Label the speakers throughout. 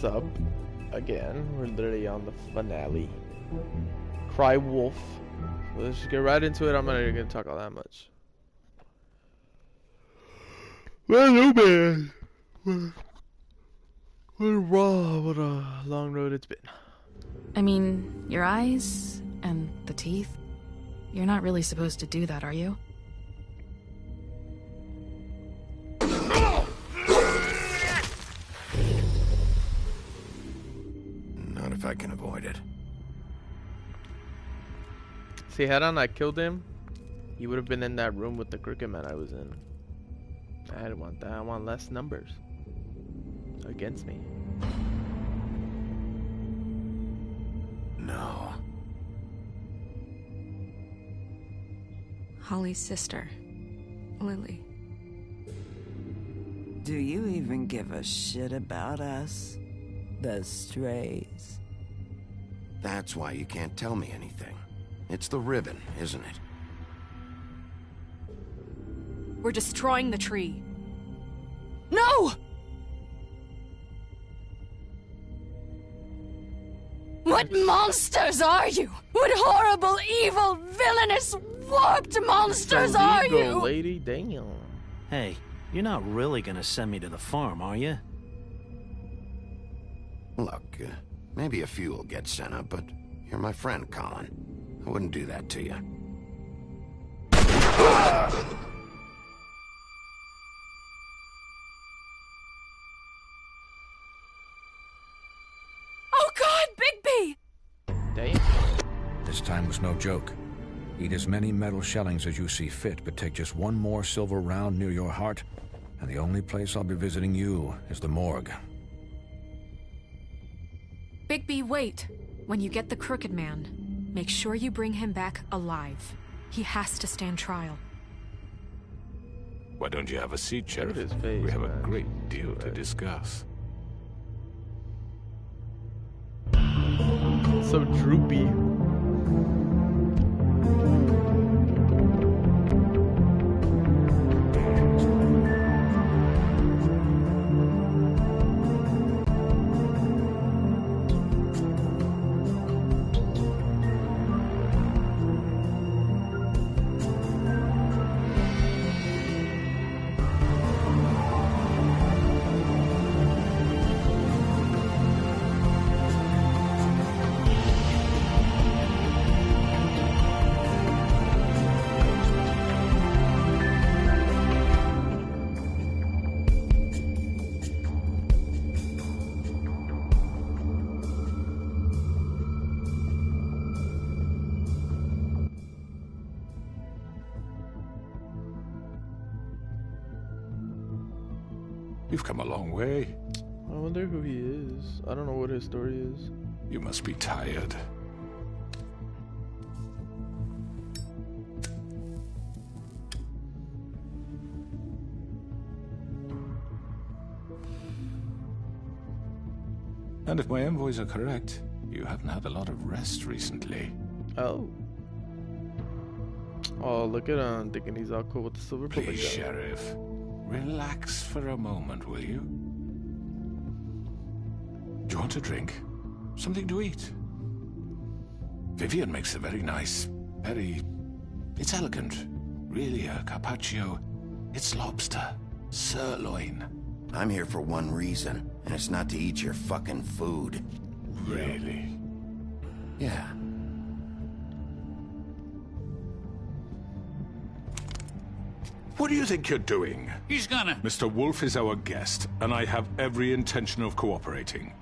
Speaker 1: Up again. We're literally on the finale. Cry Wolf. Let's just get right into it. I'm not even gonna talk all that much. Well, no man. What a long road it's been.
Speaker 2: I mean, your eyes and the teeth. You're not really supposed to do that, are you?
Speaker 3: Not if I can avoid it.
Speaker 1: See, had I not killed him, he would have been in that room with the Crooked Man I was in. I didn't want that. I want less numbers against me.
Speaker 3: No.
Speaker 4: Holly's sister, Lily.
Speaker 5: Do you even give a shit about us? The strays.
Speaker 3: That's why you can't tell me anything. It's the ribbon, isn't it?
Speaker 4: We're destroying the tree. No! What monsters are you? What horrible, evil, villainous, warped monsters are you?
Speaker 1: Lady, damn.
Speaker 6: Hey, you're not really gonna send me to the farm, are you?
Speaker 3: Look, maybe a few will get sent up, but you're my friend, Colin. I wouldn't do that to you.
Speaker 4: Oh God, Bigby!
Speaker 1: Damn.
Speaker 7: This time was no joke. Eat as many metal shellings as you see fit, but take just one more silver round near your heart, and the only place I'll be visiting you is the morgue.
Speaker 4: Bigby, wait. When you get the Crooked Man, make sure you bring him back alive. He has to stand trial.
Speaker 8: Why don't you have a seat,
Speaker 1: Look
Speaker 8: Sheriff?
Speaker 1: at his face,
Speaker 8: We have
Speaker 1: man.
Speaker 8: a great deal to discuss.
Speaker 1: So droopy.
Speaker 8: You've come a long way.
Speaker 1: I wonder who he is. I don't know what his story is.
Speaker 8: You must be tired. And if my envoys are correct, you haven't had a lot of rest recently.
Speaker 1: Oh. Oh, look at him, thinking he's all cool with the silver bullet
Speaker 8: Please,
Speaker 1: gun.
Speaker 8: Sheriff, relax for a moment, will you? Do you want a drink? Something to eat? Vivian makes a very nice, it's elegant. Really a carpaccio. It's lobster, sirloin.
Speaker 3: I'm here for one reason, and it's not to eat your fucking food.
Speaker 8: Really?
Speaker 3: Yeah.
Speaker 8: What do you think you're doing?
Speaker 9: He's gonna...
Speaker 8: Mr. Wolf is our guest, and I have every intention of cooperating.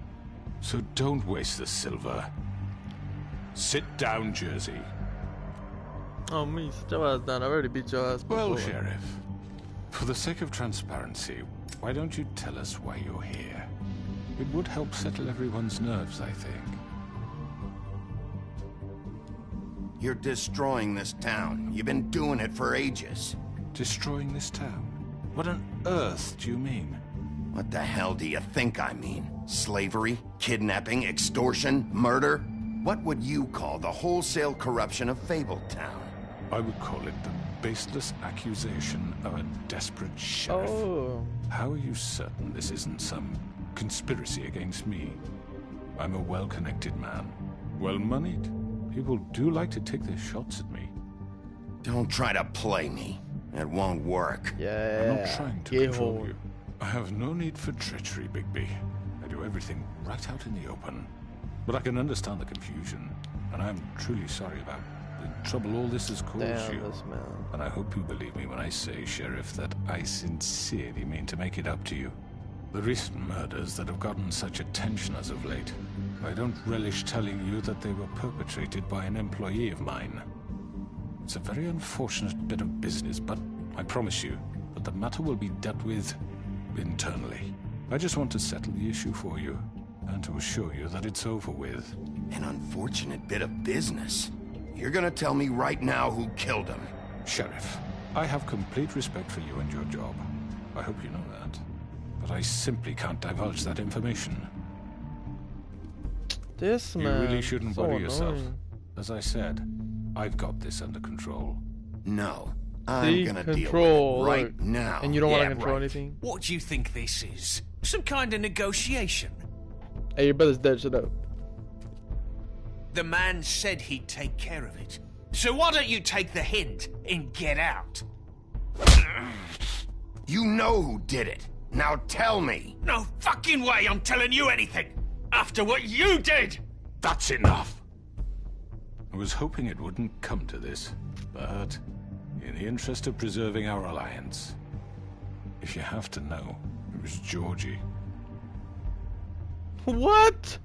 Speaker 8: So don't waste the silver. Sit down, Jersey.
Speaker 1: Oh, me, sit your ass down. I've already beat your ass before.
Speaker 8: Well, Sheriff, for the sake of transparency, why don't you tell us why you're here? It would help settle everyone's nerves, I think.
Speaker 3: You're destroying this town. You've been doing it for ages.
Speaker 8: Destroying this town? What on earth do you mean?
Speaker 3: What the hell do you think I mean? Slavery? Kidnapping? Extortion? Murder? What would you call the wholesale corruption of Fabletown?
Speaker 8: I would call it the baseless accusation of a desperate sheriff.
Speaker 1: Oh.
Speaker 8: How are you certain this isn't some conspiracy against me. I'm a well-connected man, well-moneyed. People do like to take their shots at me.
Speaker 3: Don't try to play me. It won't work.
Speaker 1: Yeah.
Speaker 8: I'm not trying to control you. I have no need for treachery, Bigby. I do everything right out in the open. But I can understand the confusion, and I'm truly sorry about the trouble all this has caused you.
Speaker 1: This man.
Speaker 8: And I hope you believe me when I say, Sheriff, that I sincerely mean to make it up to you. The recent murders that have gotten such attention as of late, I don't relish telling you that they were perpetrated by an employee of mine. It's a very unfortunate bit of business, but I promise you that the matter will be dealt with internally. I just want to settle the issue for you, and to assure you that it's over with.
Speaker 3: An unfortunate bit of business. You're gonna tell me right now who killed him.
Speaker 8: Sheriff, I have complete respect for you and your job. I hope you know that. But I simply can't divulge that information.
Speaker 1: This man.
Speaker 8: You really shouldn't
Speaker 1: so
Speaker 8: worry yourself.
Speaker 1: annoying.
Speaker 8: As I said, I've got this under control.
Speaker 3: No, I'm gonna deal
Speaker 1: control,
Speaker 3: with it right
Speaker 1: look.
Speaker 3: now.
Speaker 1: And you don't want
Speaker 3: Yeah,
Speaker 1: to control
Speaker 3: right.
Speaker 1: anything?
Speaker 9: What do you think this is? Some kind of negotiation?
Speaker 1: Hey, your brother's dead. Shut up.
Speaker 9: The man said he'd take care of it. So why don't you take the hint and get out?
Speaker 3: You know who did it. Now tell me.
Speaker 9: No fucking way I'm telling you anything! After what you did!
Speaker 8: That's enough! I was hoping it wouldn't come to this, but in the interest of preserving our alliance, if you have to know, it was Georgie.
Speaker 1: What?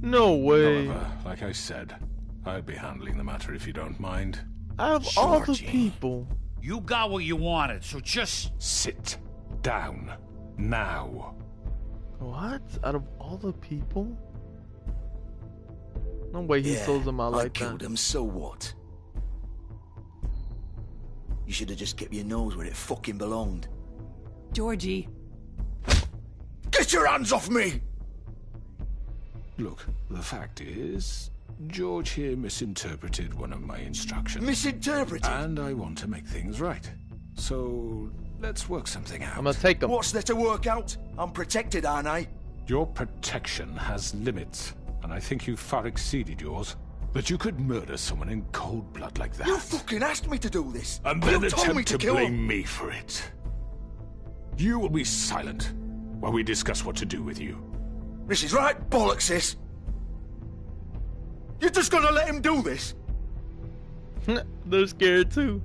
Speaker 1: No way.
Speaker 8: However, like I said, I'll be handling the matter if you don't mind.
Speaker 1: Out of all the
Speaker 3: Georgie.
Speaker 1: people.
Speaker 9: You got what you wanted, so just...
Speaker 8: Sit down. Now.
Speaker 1: What? Out of all the people? No way he sold them out
Speaker 10: I
Speaker 1: like
Speaker 10: killed
Speaker 1: that.
Speaker 10: him, so what? You should have just kept your nose where it fucking belonged.
Speaker 11: Georgie.
Speaker 10: Get your hands off me!
Speaker 8: Look, the fact is, George here misinterpreted one of my instructions.
Speaker 10: Misinterpreted?
Speaker 8: And I want to make things right. So, let's work something out.
Speaker 1: I'm gonna take him.
Speaker 10: What's there to work out? I'm protected, aren't I?
Speaker 8: Your protection has limits, and I think you've far exceeded yours. But you could murder someone in cold blood like that.
Speaker 10: You fucking asked me to do this!
Speaker 8: And
Speaker 10: You
Speaker 8: then
Speaker 10: told me
Speaker 8: attempt to
Speaker 10: kill
Speaker 8: blame
Speaker 10: him.
Speaker 8: me for it. You will be silent while we discuss what to do with you.
Speaker 10: This is right bollocks, sis. You're just gonna let him do this?
Speaker 1: They're scared too.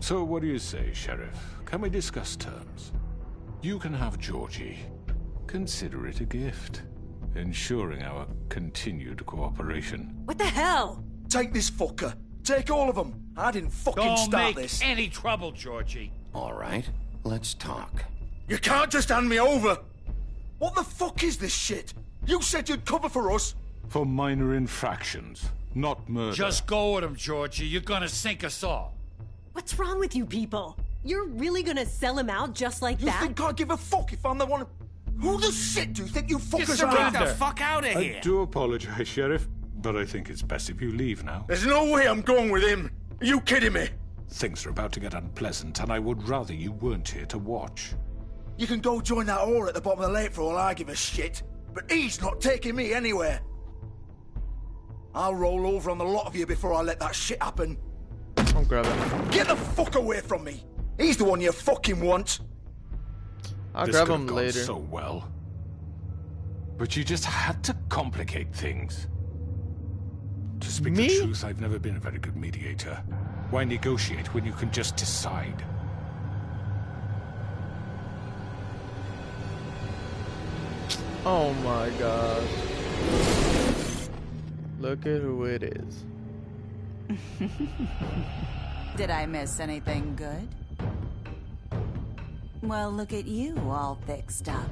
Speaker 8: So what do you say, Sheriff? Can we discuss terms? You can have Georgie. Consider it a gift, ensuring our continued cooperation.
Speaker 11: What the hell?
Speaker 10: Take this fucker. Take all of them. I didn't fucking
Speaker 9: Don't
Speaker 10: start
Speaker 9: make
Speaker 10: this.
Speaker 9: any trouble, Georgie.
Speaker 3: All right, let's talk.
Speaker 10: You can't just hand me over. What the fuck is this shit? You said you'd cover for us.
Speaker 8: For minor infractions, not murder.
Speaker 9: Just go with him, Georgie. You're gonna sink us all.
Speaker 11: What's wrong with you people? You're really gonna sell him out just like
Speaker 10: You
Speaker 11: that?
Speaker 10: think I give a fuck if I'm the one? Who the shit do you think you fuckers
Speaker 9: Get
Speaker 10: are?
Speaker 9: the fuck out of
Speaker 8: I
Speaker 9: here.
Speaker 8: do apologize, Sheriff, but I think it's best if you leave now.
Speaker 10: There's no way I'm going with him. Are you kidding me?
Speaker 8: Things are about to get unpleasant, and I would rather you weren't here to watch.
Speaker 10: You can go join that whore at the bottom of the lake for all I give a shit. But he's not taking me anywhere. I'll roll over on the lot of you before I let that shit happen.
Speaker 1: I'll grab it.
Speaker 10: Get the fuck away from me. He's the one you fucking want.
Speaker 1: I'll
Speaker 8: This
Speaker 1: grab
Speaker 8: could have
Speaker 1: him
Speaker 8: gone
Speaker 1: later.
Speaker 8: so well. But you just had to complicate things. To speak
Speaker 1: Me?
Speaker 8: the truth, I've never been a very good mediator. Why negotiate when you can just decide?
Speaker 1: Oh my gosh. Look at who it is.
Speaker 12: Did I miss anything good? Well, look at you all fixed up.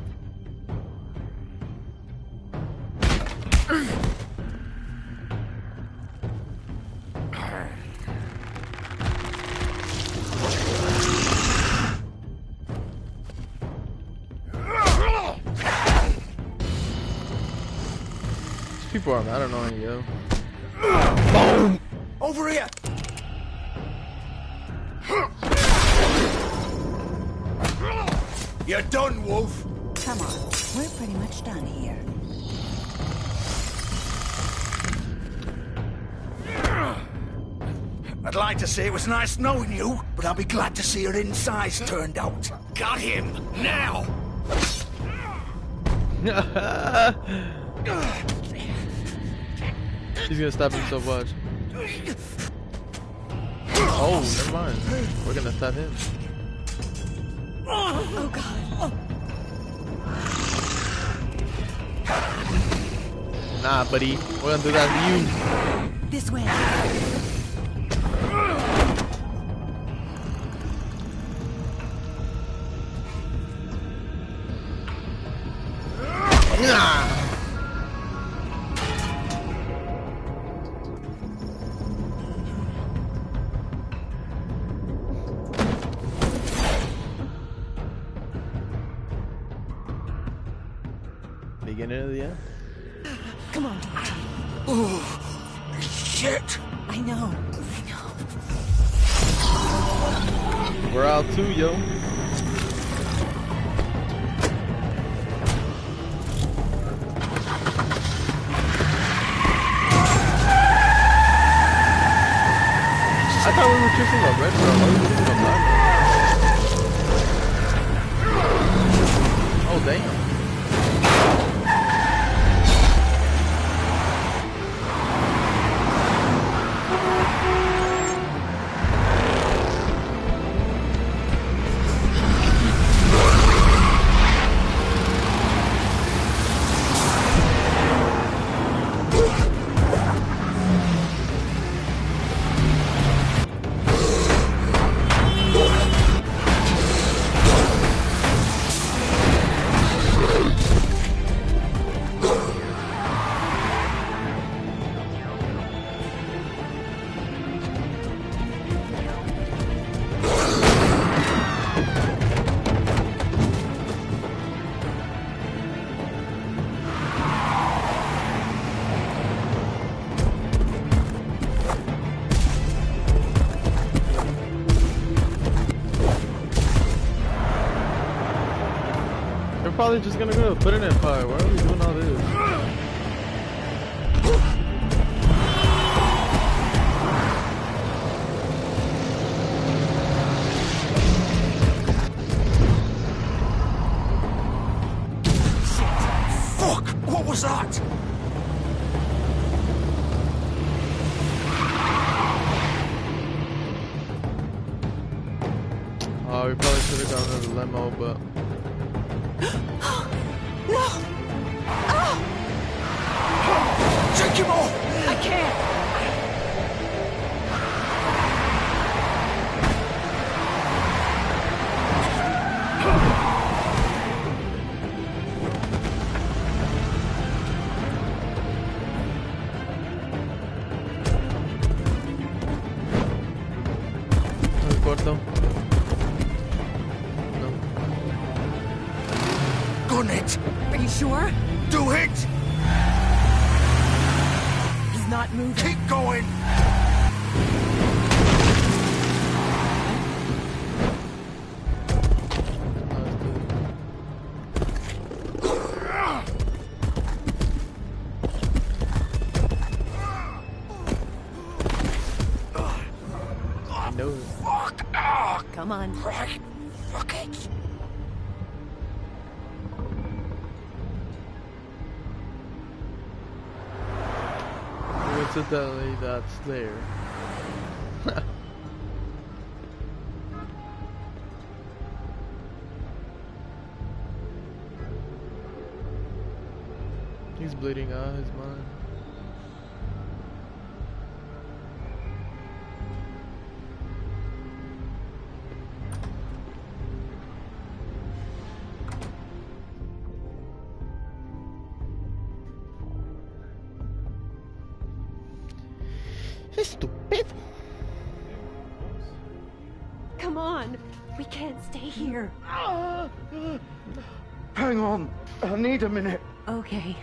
Speaker 1: These people are mad annoying, yo.
Speaker 10: Boom! Over here! You're done, Wolf.
Speaker 12: Come on, we're pretty much done here.
Speaker 10: I'd like to say it was nice knowing you, but I'll be glad to see your insides turned out.
Speaker 9: Got him! Now!
Speaker 1: He's gonna stop him so much. Oh, never mind. We're gonna stop him.
Speaker 11: Oh God.
Speaker 1: Nah, buddy. We're gonna do that to you.
Speaker 11: This way.
Speaker 1: Beginning of the end.
Speaker 11: Come on.
Speaker 10: Oh, shit.
Speaker 11: I know.
Speaker 1: We're out too, yo. I thought we were kissing a red girl. Why are we kissing a black girl? Oh, damn. Probably just gonna go to put it in fire. Why are we doing all this?
Speaker 10: Fuck! What was that?
Speaker 1: Oh, we probably should have gone to the limo, but.
Speaker 11: No! Oh!
Speaker 10: Take him off!
Speaker 11: I can't!
Speaker 1: No corto.
Speaker 10: Gun it!
Speaker 11: Are you sure?
Speaker 10: Do it!
Speaker 11: He's not moving.
Speaker 10: Keep going!
Speaker 1: No.
Speaker 10: Fuck!
Speaker 11: Come on.
Speaker 10: Right. Fuck it!
Speaker 1: Coincidentally, that's there. He's bleeding out his mind. Estúpido.
Speaker 11: Come on. We can't stay here.
Speaker 10: Hang on. I need a minute.
Speaker 11: Okay.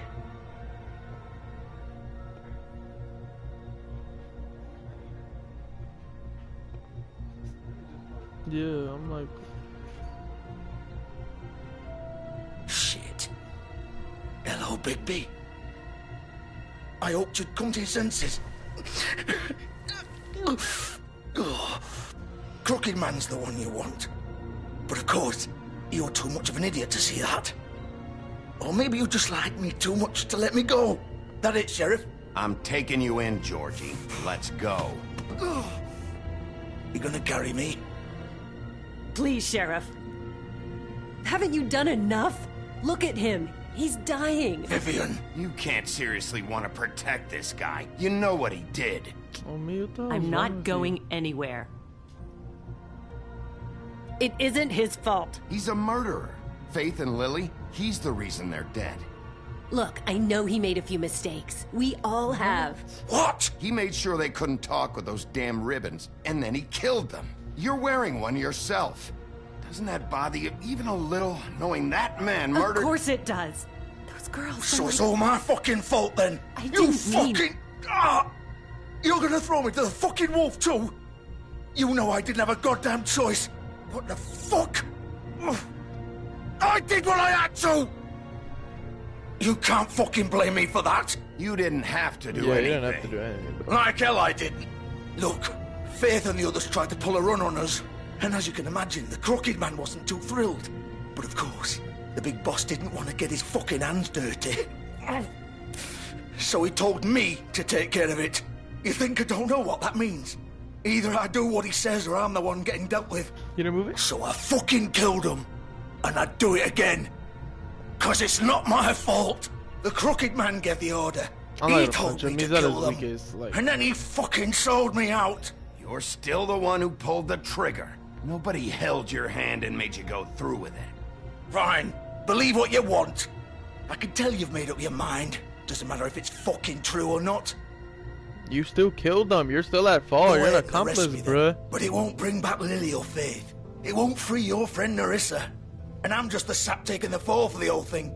Speaker 1: Yeah, I'm like...
Speaker 10: Shit. Hello, Bigby. I hoped you'd come to your senses. Oh, Crooked Man's the one you want. But of course, you're too much of an idiot to see that. Or maybe you just like me too much to let me go. That it, Sheriff?
Speaker 3: I'm taking you in, Georgie. Let's go.
Speaker 10: You gonna carry me?
Speaker 11: Please, Sheriff. Haven't you done enough? Look at him. He's dying.
Speaker 10: Vivian.
Speaker 3: You can't seriously want to protect this guy. You know what he did.
Speaker 11: I'm not going anywhere. It isn't his fault.
Speaker 3: He's a murderer. Faith and Lily, he's the reason they're dead.
Speaker 11: Look, I know he made a few mistakes. We all have.
Speaker 10: What?
Speaker 3: He made sure they couldn't talk with those damn ribbons, and then he killed them. You're wearing one yourself. Doesn't that bother you even a little, knowing that man murdered...
Speaker 11: Of course it does. Those girls...
Speaker 10: So it's all my fucking fault then?
Speaker 11: I
Speaker 10: You
Speaker 11: didn't
Speaker 10: fucking... You're gonna throw me to the fucking wolf too? You know I didn't have a goddamn choice. What the fuck? I did what I had to! You can't fucking blame me for that.
Speaker 3: You didn't have to do
Speaker 1: Yeah,
Speaker 3: anything.
Speaker 1: you didn't have to do anything.
Speaker 10: Like hell I didn't. Look, Faith and the others tried to pull a run on us. And as you can imagine, the Crooked Man wasn't too thrilled. But of course, the big boss didn't want to get his fucking hands dirty. So he told me to take care of it. You think I don't know what that means? Either I do what he says or I'm the one getting dealt with.
Speaker 1: You didn't move it?
Speaker 10: So I fucking killed him. And I'd do it again. 'Cause it's not my fault. The Crooked Man gave the order.
Speaker 1: I'm not
Speaker 10: He
Speaker 1: gonna
Speaker 10: told
Speaker 1: punch
Speaker 10: me
Speaker 1: him.
Speaker 10: to
Speaker 1: He's not
Speaker 10: kill
Speaker 1: as weak
Speaker 10: them.
Speaker 1: as, like...
Speaker 10: And then he fucking sold me out.
Speaker 3: You're still the one who pulled the trigger. Nobody held your hand and made you go through with it.
Speaker 10: Fine. Believe what you want. I can tell you've made up your mind. Doesn't matter if it's fucking true or not.
Speaker 1: You still killed them. You're still at fault.
Speaker 10: Go
Speaker 1: You're an
Speaker 10: ahead and arrest
Speaker 1: accomplice,
Speaker 10: me then.
Speaker 1: bruh.
Speaker 10: But it won't bring back Lily or Faith. It won't free your friend Narissa. And I'm just the sap taking the fall for the whole thing.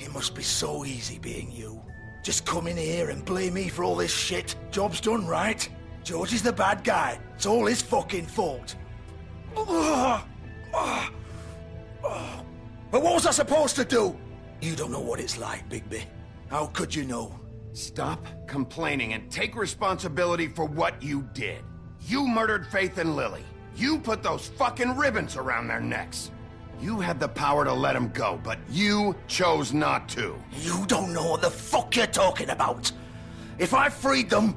Speaker 10: It must be so easy being you. Just come in here and blame me for all this shit. Job's done, right? George is the bad guy. It's all his fucking fault. But what was I supposed to do? You don't know what it's like, Bigby. How could you know?
Speaker 3: Stop complaining and take responsibility for what you did. You murdered Faith and Lily. You put those fucking ribbons around their necks. You had the power to let them go, but you chose not to.
Speaker 10: You don't know what the fuck you're talking about. If I freed them...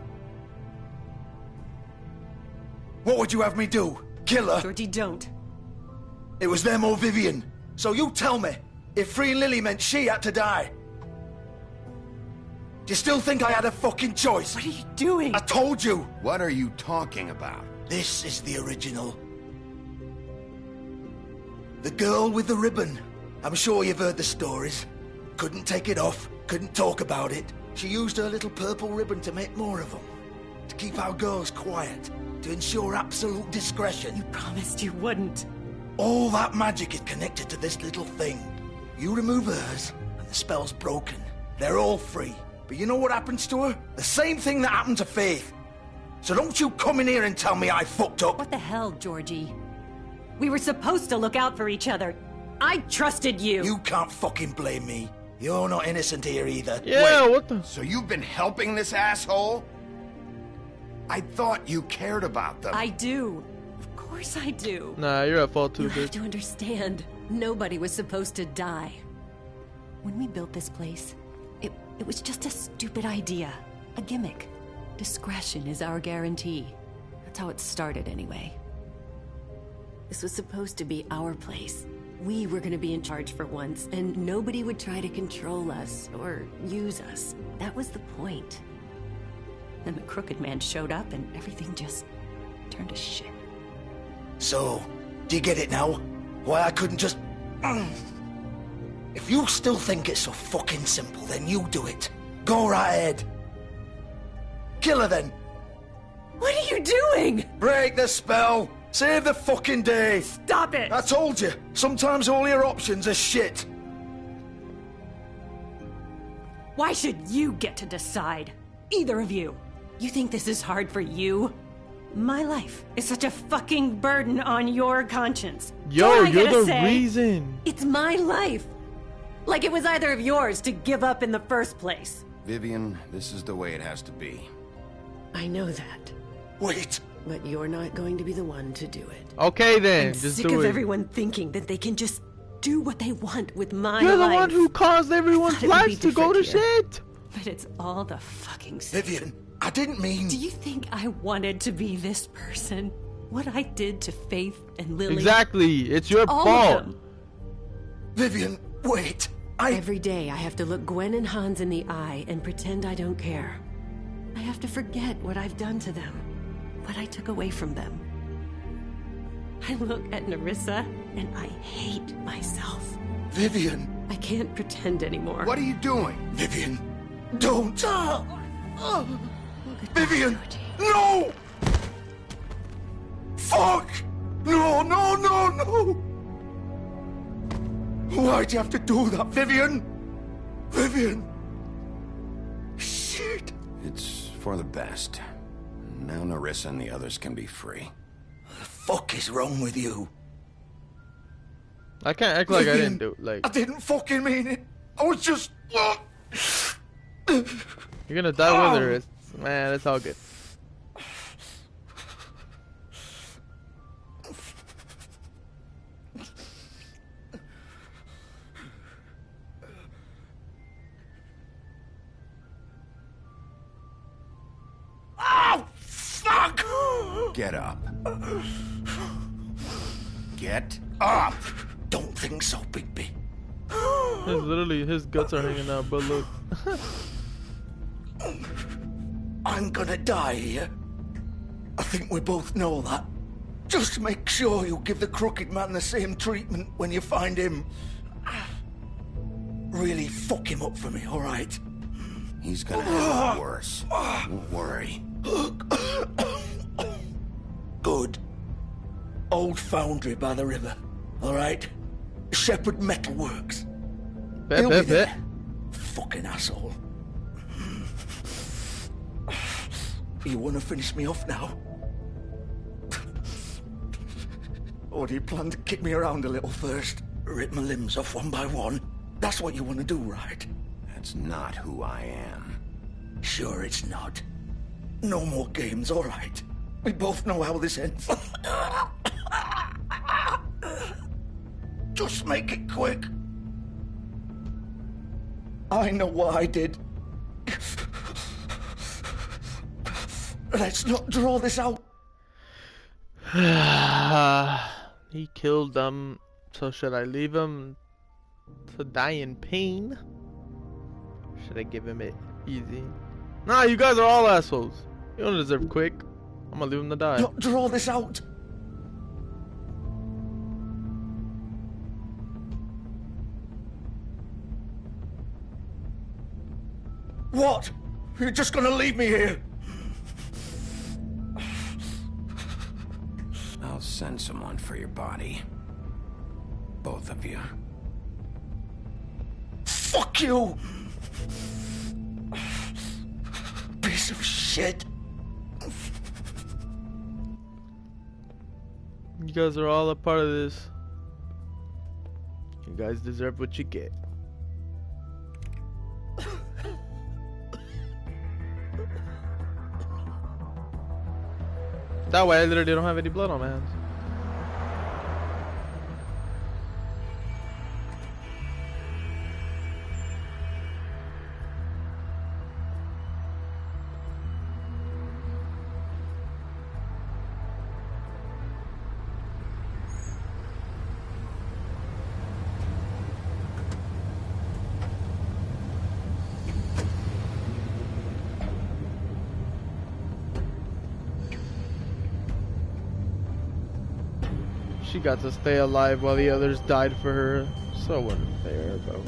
Speaker 10: What would you have me do? Kill her?
Speaker 11: Georgie, don't.
Speaker 10: It was them or Vivian. So you tell me, if freeing Lily meant she had to die. Do you still think I had a fucking choice?
Speaker 11: What are you doing?
Speaker 10: I told you.
Speaker 3: What are you talking about?
Speaker 10: This is the original. The girl with the ribbon. I'm sure you've heard the stories. Couldn't take it off, couldn't talk about it. She used her little purple ribbon to make more of them. To keep our girls quiet. To ensure absolute discretion.
Speaker 11: You promised you wouldn't.
Speaker 10: All that magic is connected to this little thing. You remove hers, and the spell's broken. They're all free. But you know what happens to her? The same thing that happened to Faith. So don't you come in here and tell me I fucked up.
Speaker 11: What the hell, Georgie? We were supposed to look out for each other. I trusted you.
Speaker 10: You can't fucking blame me. You're not innocent here either.
Speaker 1: Yeah,
Speaker 3: Wait,
Speaker 1: what the...
Speaker 3: So you've been helping this asshole? I thought you cared about them.
Speaker 11: I do. Of course I do.
Speaker 1: Nah, you're at fault too,
Speaker 11: You
Speaker 1: bitch.
Speaker 11: have to understand. Nobody was supposed to die. When we built this place, it was just a stupid idea. A gimmick. Discretion is our guarantee. That's how it started anyway. This was supposed to be our place. We were gonna be in charge for once, and nobody would try to control us or use us. That was the point. Then the Crooked Man showed up and everything just turned to shit.
Speaker 10: So, do you get it now? Why I couldn't just... If you still think it's so fucking simple, then you do it. Go right ahead. Kill her then.
Speaker 11: What are you doing?
Speaker 10: Break the spell. Save the fucking day.
Speaker 11: Stop it!
Speaker 10: I told you. Sometimes all your options are shit.
Speaker 11: Why should you get to decide? Either of you. You think this is hard for you? My life is such a fucking burden on your conscience.
Speaker 1: Yo,
Speaker 11: Don't I
Speaker 1: you're
Speaker 11: get a
Speaker 1: the
Speaker 11: say?
Speaker 1: reason.
Speaker 11: It's my life. Like it was either of yours to give up in the first place.
Speaker 3: Vivian, this is the way it has to be.
Speaker 13: I know that.
Speaker 10: Wait.
Speaker 13: But you're not going to be the one to do it.
Speaker 1: Okay then,
Speaker 13: I'm
Speaker 1: just
Speaker 13: sick
Speaker 1: do
Speaker 13: of
Speaker 1: it.
Speaker 13: everyone thinking that they can just do what they want with my
Speaker 1: You're the
Speaker 13: life.
Speaker 1: one who caused everyone's
Speaker 13: Thought it would be
Speaker 1: lives to go to
Speaker 13: different here.
Speaker 1: shit.
Speaker 13: But it's all the fucking same.
Speaker 10: Vivian, I didn't mean...
Speaker 13: Do you think I wanted to be this person? What I did to Faith and Lily?
Speaker 1: Exactly, it's your
Speaker 13: all
Speaker 1: fault.
Speaker 13: Of them.
Speaker 10: Vivian, wait.
Speaker 13: Every day I have to look Gwen and Hans in the eye and pretend I don't care. I have to forget what I've done to them, what I took away from them. I look at Nerissa and I hate myself.
Speaker 10: Vivian.
Speaker 13: I can't pretend anymore.
Speaker 3: What are you doing?
Speaker 10: Vivian, don't. Vivian, no! Fuck! No, no, no, no! Why'd you have to do that, Vivian? Vivian! Shit!
Speaker 3: It's for the best. Now Nerissa and the others can be free.
Speaker 10: What the fuck is wrong with you?
Speaker 1: I can't act like
Speaker 10: Vivian,
Speaker 1: I didn't do it. Like,
Speaker 10: I didn't fucking mean it. I was just...
Speaker 1: you're gonna die with her. It's, man, it's all good.
Speaker 10: Oh, fuck!
Speaker 3: Get up. Get up!
Speaker 10: Don't think so, Bigby.
Speaker 1: His guts are hanging out, but look.
Speaker 10: I'm gonna die here. I think we both know that. Just make sure you give the Crooked Man the same treatment when you find him. Really fuck him up for me, alright?
Speaker 3: He's gonna have it worse. Don't worry.
Speaker 10: Good. Old foundry by the river, alright? Shepherd Metalworks. He'll be there. Fucking asshole. You wanna finish me off now? Or do you plan to kick me around a little first? Rip my limbs off one by one? That's what you wanna do, right?
Speaker 3: That's not who I am.
Speaker 10: Sure it's not. No more games, alright. We both know how this ends. Just make it quick. I know what I did. Let's not draw this out.
Speaker 1: He killed them, so should I leave him to die in pain? Or should I give him it easy? Nah, you guys are all assholes. You don't deserve quick. I'm gonna leave him to die.
Speaker 10: Not draw this out. What? You're just gonna leave me here?
Speaker 3: I'll send someone for your body. Both of you.
Speaker 10: Fuck you! Piece of shit.
Speaker 1: You guys are all a part of this. You guys deserve what you get. That way I literally don't have any blood on my hands. She got to stay alive while the others died for her. So unfair, bro.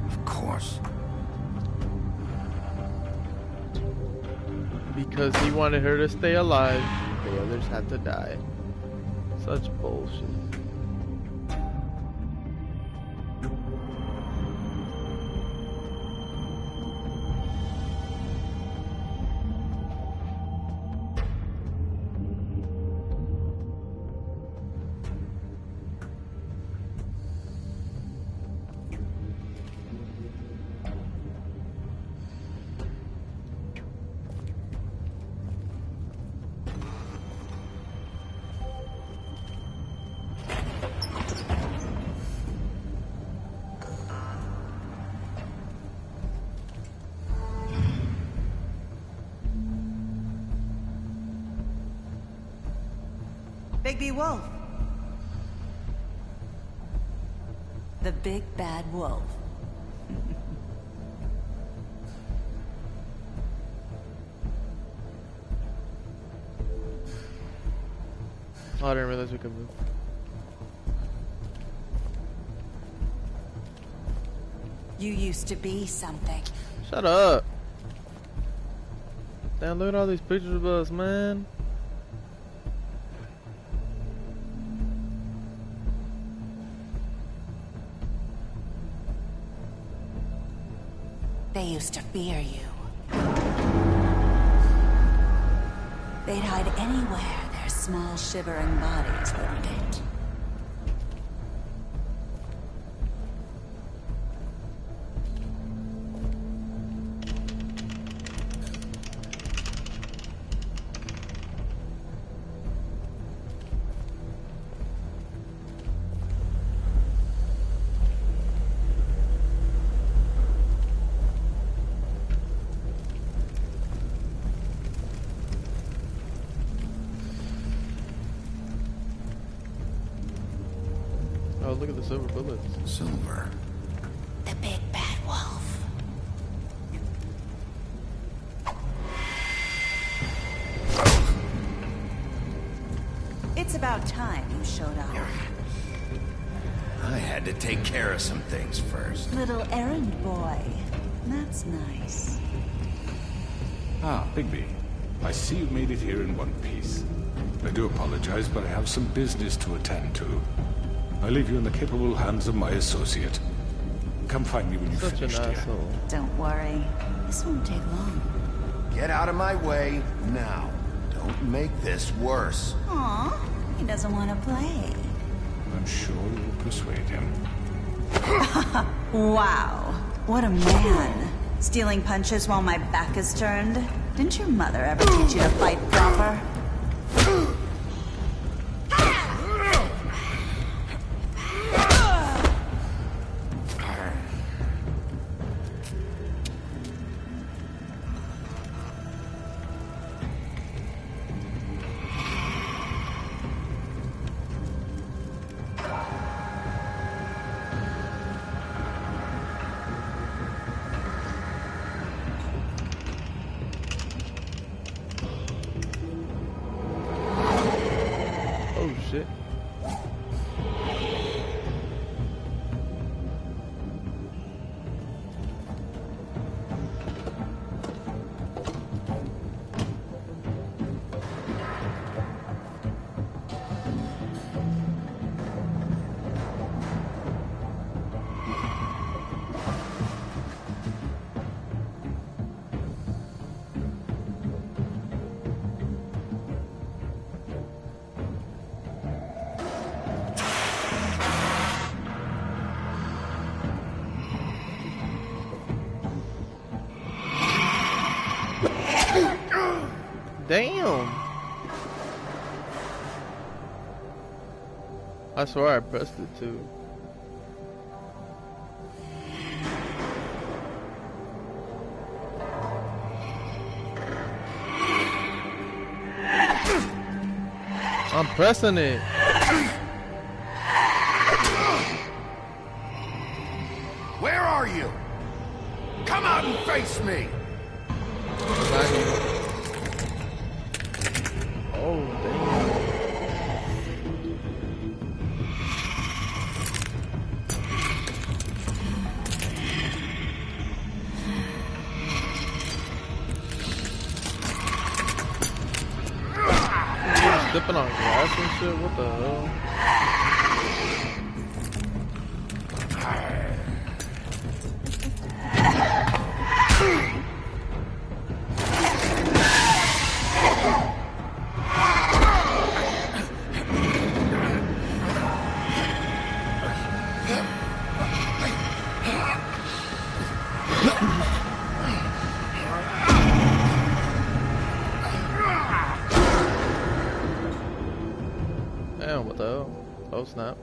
Speaker 3: Of course.
Speaker 1: Because he wanted her to stay alive, the others had to die. Such bullshit.
Speaker 12: Bigby Wolf. The big bad wolf.
Speaker 1: Oh, I didn't realize we could move.
Speaker 12: You used to be something.
Speaker 1: Shut up. Damn, look at all these pictures of us, man.
Speaker 12: They used to fear you. They'd hide anywhere their small shivering bodies wouldn't it?
Speaker 1: Oh, look at the silver bullets.
Speaker 3: Silver.
Speaker 12: The big bad wolf. It's about time you showed up.
Speaker 3: I had to take care of some things first.
Speaker 12: Little errand boy. That's nice.
Speaker 8: Ah, Bigby. I see you made it here in one piece. I do apologize, but I have some business to attend to. I leave you in the capable hands of my associate. Come find me when you've finished here.
Speaker 12: Don't worry. This won't take long.
Speaker 3: Get out of my way now. Don't make this worse.
Speaker 12: Aw, he doesn't want to play.
Speaker 8: I'm sure you'll persuade him.
Speaker 12: Wow, what a man. Stealing punches while my back is turned? Didn't your mother ever teach you to fight proper?
Speaker 1: Oh shit. Damn! I swear I pressed it too. I'm pressing it.
Speaker 3: Where are you? Come out and face me!
Speaker 1: Oh, damn. Stepping on glass and shit? What the hell? Damn, what the hell? Oh snap.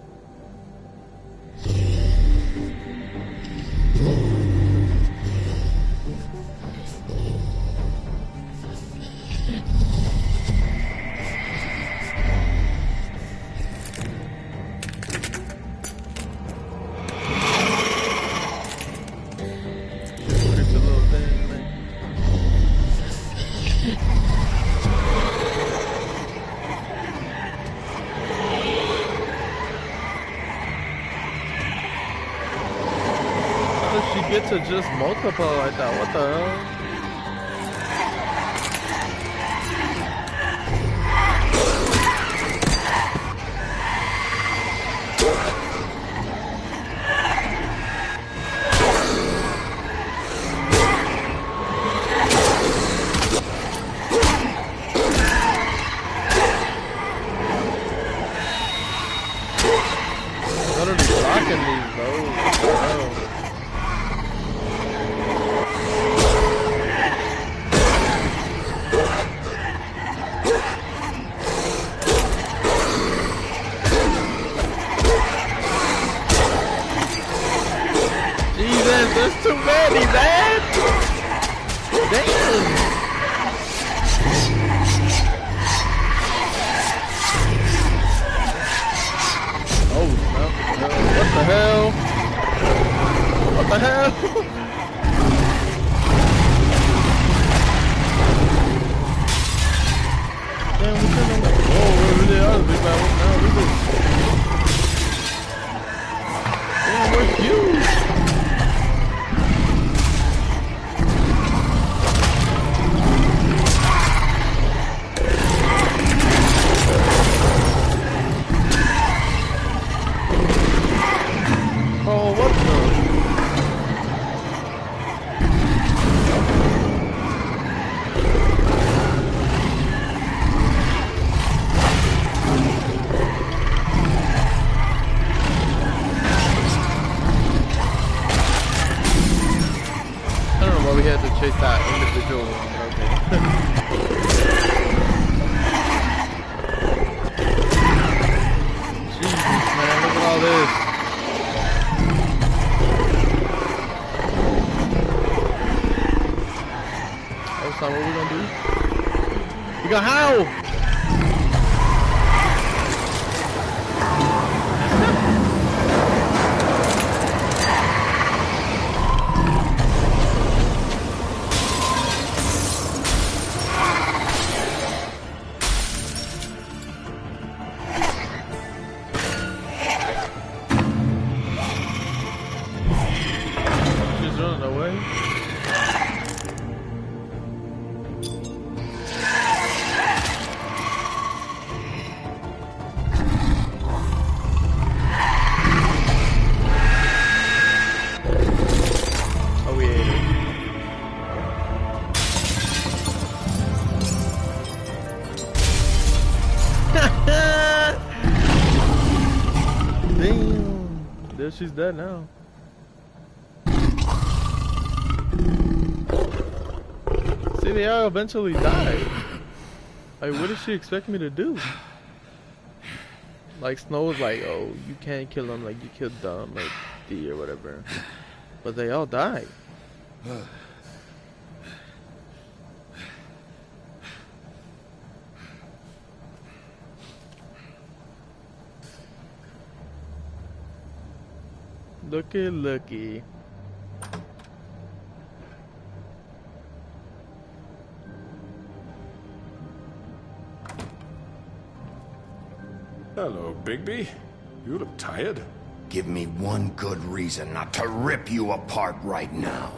Speaker 1: she get to just multiply like that? What the hell? There's too many, man! Damn! Oh, no. What the hell? What the hell? Damn, we couldn't. Oh, we really are big bad. Now we just. Damn, we're huge. Oh, what the? I don't know why we had to chase that individual one, but okay. Jesus, man, look at all this. What we gonna do? We got how? She's running away. Damn, she's dead now. See, they all eventually die. Like, what does she expect me to do? Like, Snow was like, oh, you can't kill them like you killed them, like D or whatever. But they all died. Looky.
Speaker 8: Hello, Bigby. You look tired.
Speaker 3: Give me one good reason not to rip you apart right now.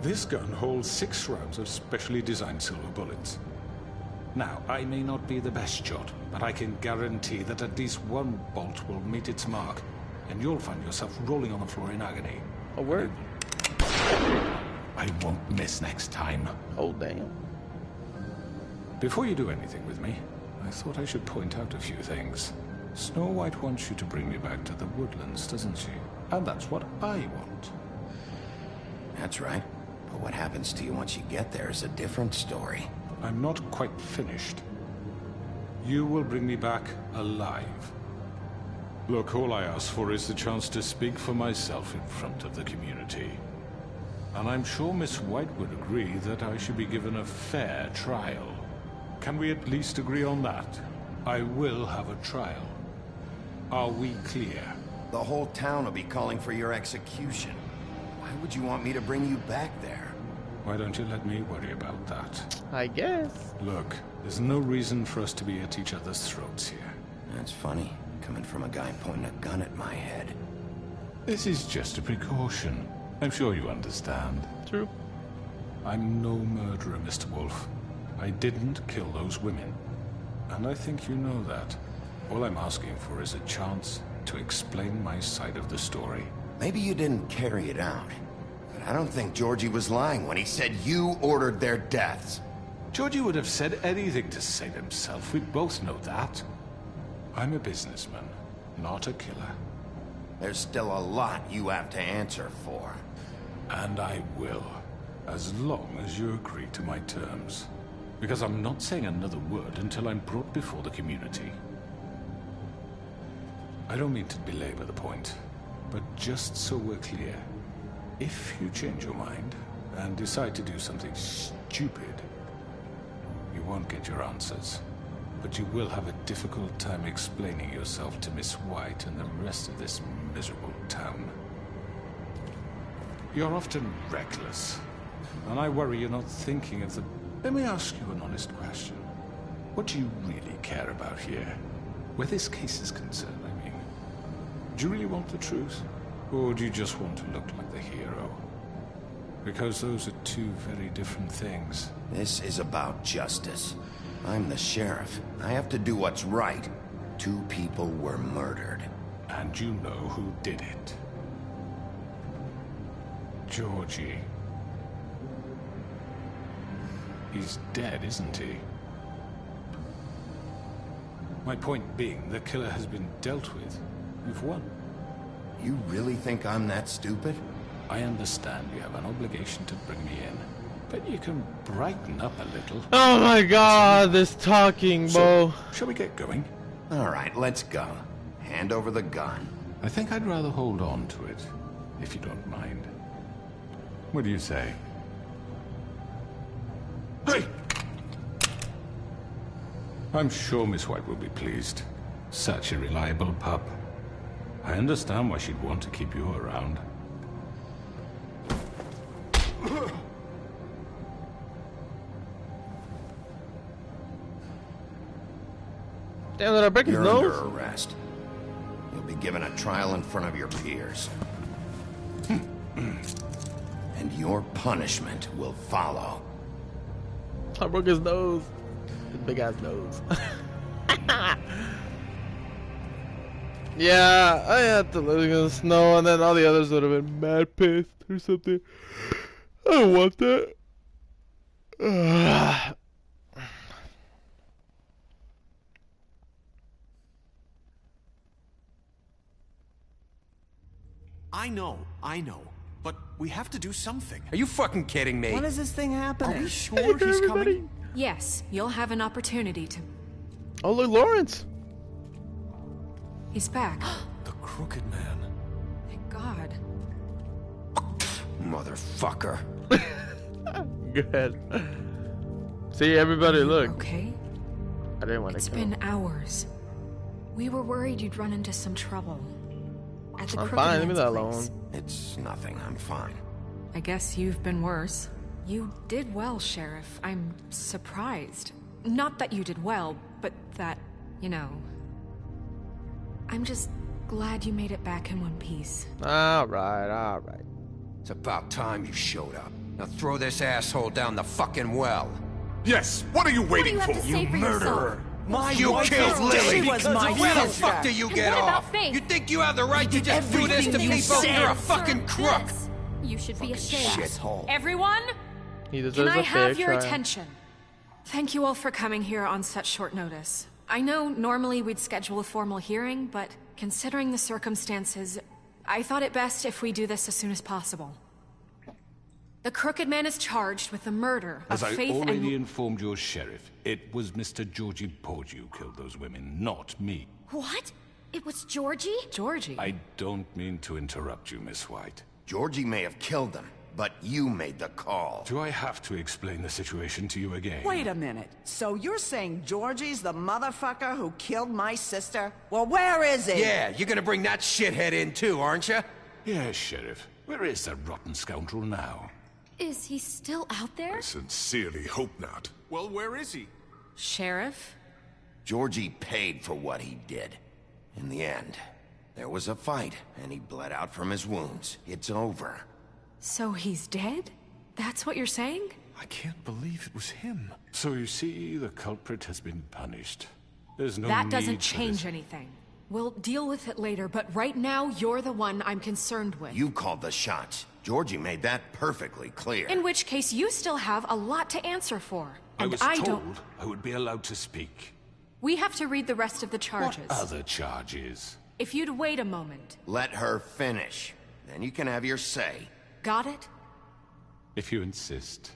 Speaker 8: This gun holds 6 rounds of specially designed silver bullets. Now, I may not be the best shot, but I can guarantee that at least one bolt will meet its mark, and you'll find yourself rolling on the floor in agony.
Speaker 1: A word?
Speaker 8: I won't miss next time.
Speaker 1: Oh, damn.
Speaker 8: Before you do anything with me, I thought I should point out a few things. Snow White wants you to bring me back to the woodlands, doesn't she? And that's what I want.
Speaker 3: That's right. But what happens to you once you get there is a different story.
Speaker 8: I'm not quite finished. You will bring me back alive. Look, all I ask for is the chance to speak for myself in front of the community. And I'm sure Miss White would agree that I should be given a fair trial. Can we at least agree on that? I will have a trial. Are we clear?
Speaker 3: The whole town will be calling for your execution. Why would you want me to bring you back there?
Speaker 8: Why don't you let me worry about that?
Speaker 1: I guess.
Speaker 8: Look, there's no reason for us to be at each other's throats here.
Speaker 3: That's funny, coming from a guy pointing a gun at my head.
Speaker 8: This is just a precaution. I'm sure you understand.
Speaker 1: True.
Speaker 8: I'm no murderer, Mr. Wolf. I didn't kill those women. And I think you know that. All I'm asking for is a chance to explain my side of the story.
Speaker 3: Maybe you didn't carry it out. But I don't think Georgie was lying when he said you ordered their deaths.
Speaker 8: Georgie would have said anything to save himself. We both know that. I'm a businessman, not a killer.
Speaker 3: There's still a lot you have to answer for.
Speaker 8: And I will, as long as you agree to my terms. Because I'm not saying another word until I'm brought before the community. I don't mean to belabor the point, but just so we're clear, if you change your mind and decide to do something stupid, you won't get your answers. But you will have a difficult time explaining yourself to Miss White and the rest of this miserable town. You're often reckless, and I worry you're not thinking of the... Let me ask you an honest question. What do you really care about here? Where this case is concerned, I mean. Do you really want the truth? Or do you just want to look like the hero? Because those are two very different things.
Speaker 3: This is about justice. I'm the sheriff. I have to do what's right. 2 people were murdered.
Speaker 8: And you know who did it. Georgie. He's dead, isn't he? My point being, the killer has been dealt with. You've won.
Speaker 3: You really think I'm that stupid?
Speaker 8: I understand you have an obligation to bring me in, but you can brighten up a little.
Speaker 1: Oh my god, this talking, bro.
Speaker 8: So, shall we get going?
Speaker 3: All right, let's go. Hand over the gun.
Speaker 8: I think I'd rather hold on to it, if you don't mind. What do you say? Hey! I'm sure Miss White will be pleased. Such a reliable pup. I understand why she'd want to keep you around.
Speaker 1: Damn, did I break his
Speaker 3: You're
Speaker 1: nose?
Speaker 3: under arrest. You'll be given a trial in front of your peers. And your punishment will follow.
Speaker 1: I broke his nose. His big ass nose. Yeah, I had to let it go snow, and then all the others would have been mad pissed or something. I don't want that.
Speaker 9: I know. But we have to do something.
Speaker 14: Are you fucking kidding me?
Speaker 5: When is this thing happening?
Speaker 9: Are we sure he's coming?
Speaker 4: Yes, you'll have an opportunity to...
Speaker 1: Oh, look, Lawrence.
Speaker 4: He's back.
Speaker 14: The Crooked Man.
Speaker 4: Thank God.
Speaker 3: Motherfucker.
Speaker 1: Good. See, everybody, look.
Speaker 4: Okay?
Speaker 1: I didn't want to
Speaker 4: It's
Speaker 1: go.
Speaker 4: been hours. We were worried you'd run into some trouble. At the
Speaker 1: I'm
Speaker 4: Crooked
Speaker 1: fine, leave me
Speaker 4: Man's
Speaker 1: that
Speaker 4: place.
Speaker 1: alone.
Speaker 3: It's nothing, I'm fine.
Speaker 4: I guess you've been worse. You did well, Sheriff. I'm surprised. Not that you did well, but that, you know... I'm just glad you made it back in one piece.
Speaker 1: Alright.
Speaker 14: It's about time you showed up. Now throw this asshole down the fucking well.
Speaker 8: Yes, what are you waiting for?
Speaker 14: You murderer!
Speaker 3: You killed Lily!
Speaker 5: She was my
Speaker 14: Where the
Speaker 5: sister.
Speaker 14: fuck do you get
Speaker 11: what about
Speaker 14: off?
Speaker 11: Faith?
Speaker 14: You think you have the right to just do this to
Speaker 5: everything you
Speaker 14: people?
Speaker 5: said.
Speaker 14: You're a fucking crook!
Speaker 11: This. You should be ashamed.
Speaker 3: Shithole.
Speaker 4: Everyone,
Speaker 1: He deserves
Speaker 4: can I
Speaker 1: a fair
Speaker 4: have your
Speaker 1: trial.
Speaker 4: attention? Thank you all for coming here on such short notice. I know normally we'd schedule a formal hearing, but considering the circumstances, I thought it best if we do this as soon as possible. The Crooked Man is charged with the murder
Speaker 8: As
Speaker 4: of
Speaker 8: I
Speaker 4: Faith
Speaker 8: already
Speaker 4: and...
Speaker 8: informed your sheriff, it was Mr. Georgie Porgy who killed those women, not me.
Speaker 11: What? It was Georgie?
Speaker 4: Georgie?
Speaker 8: I don't mean to interrupt you, Miss White.
Speaker 3: Georgie may have killed them, but you made the call.
Speaker 8: Do I have to explain the situation to you again?
Speaker 5: Wait a minute. So you're saying Georgie's the motherfucker who killed my sister? Well, where is he?
Speaker 14: Yeah, you're gonna bring that shithead in too, aren't you?
Speaker 8: Yes, Sheriff. Where is that rotten scoundrel now?
Speaker 11: Is he still out there?
Speaker 8: I sincerely hope not.
Speaker 9: Well, where is he?
Speaker 4: Sheriff?
Speaker 3: Georgie paid for what he did. In the end, There was a fight, and he bled out from his wounds. It's over.
Speaker 4: So he's dead? That's what you're saying?
Speaker 8: I can't believe it was him. So you see, the culprit has been punished. There's no
Speaker 4: That
Speaker 8: need
Speaker 4: doesn't
Speaker 8: for
Speaker 4: change
Speaker 8: this.
Speaker 4: anything. We'll deal with it later, but right now, you're the one I'm concerned with.
Speaker 3: You called the shots. Georgie made that perfectly clear.
Speaker 4: In which case, you still have a lot to answer for. And
Speaker 8: I was
Speaker 4: don't.
Speaker 8: told I would be allowed to speak.
Speaker 4: We have to read the rest of the charges.
Speaker 8: What other charges?
Speaker 4: If you'd wait a moment.
Speaker 3: Let her finish. Then you can have your say.
Speaker 4: Got it?
Speaker 8: If you insist.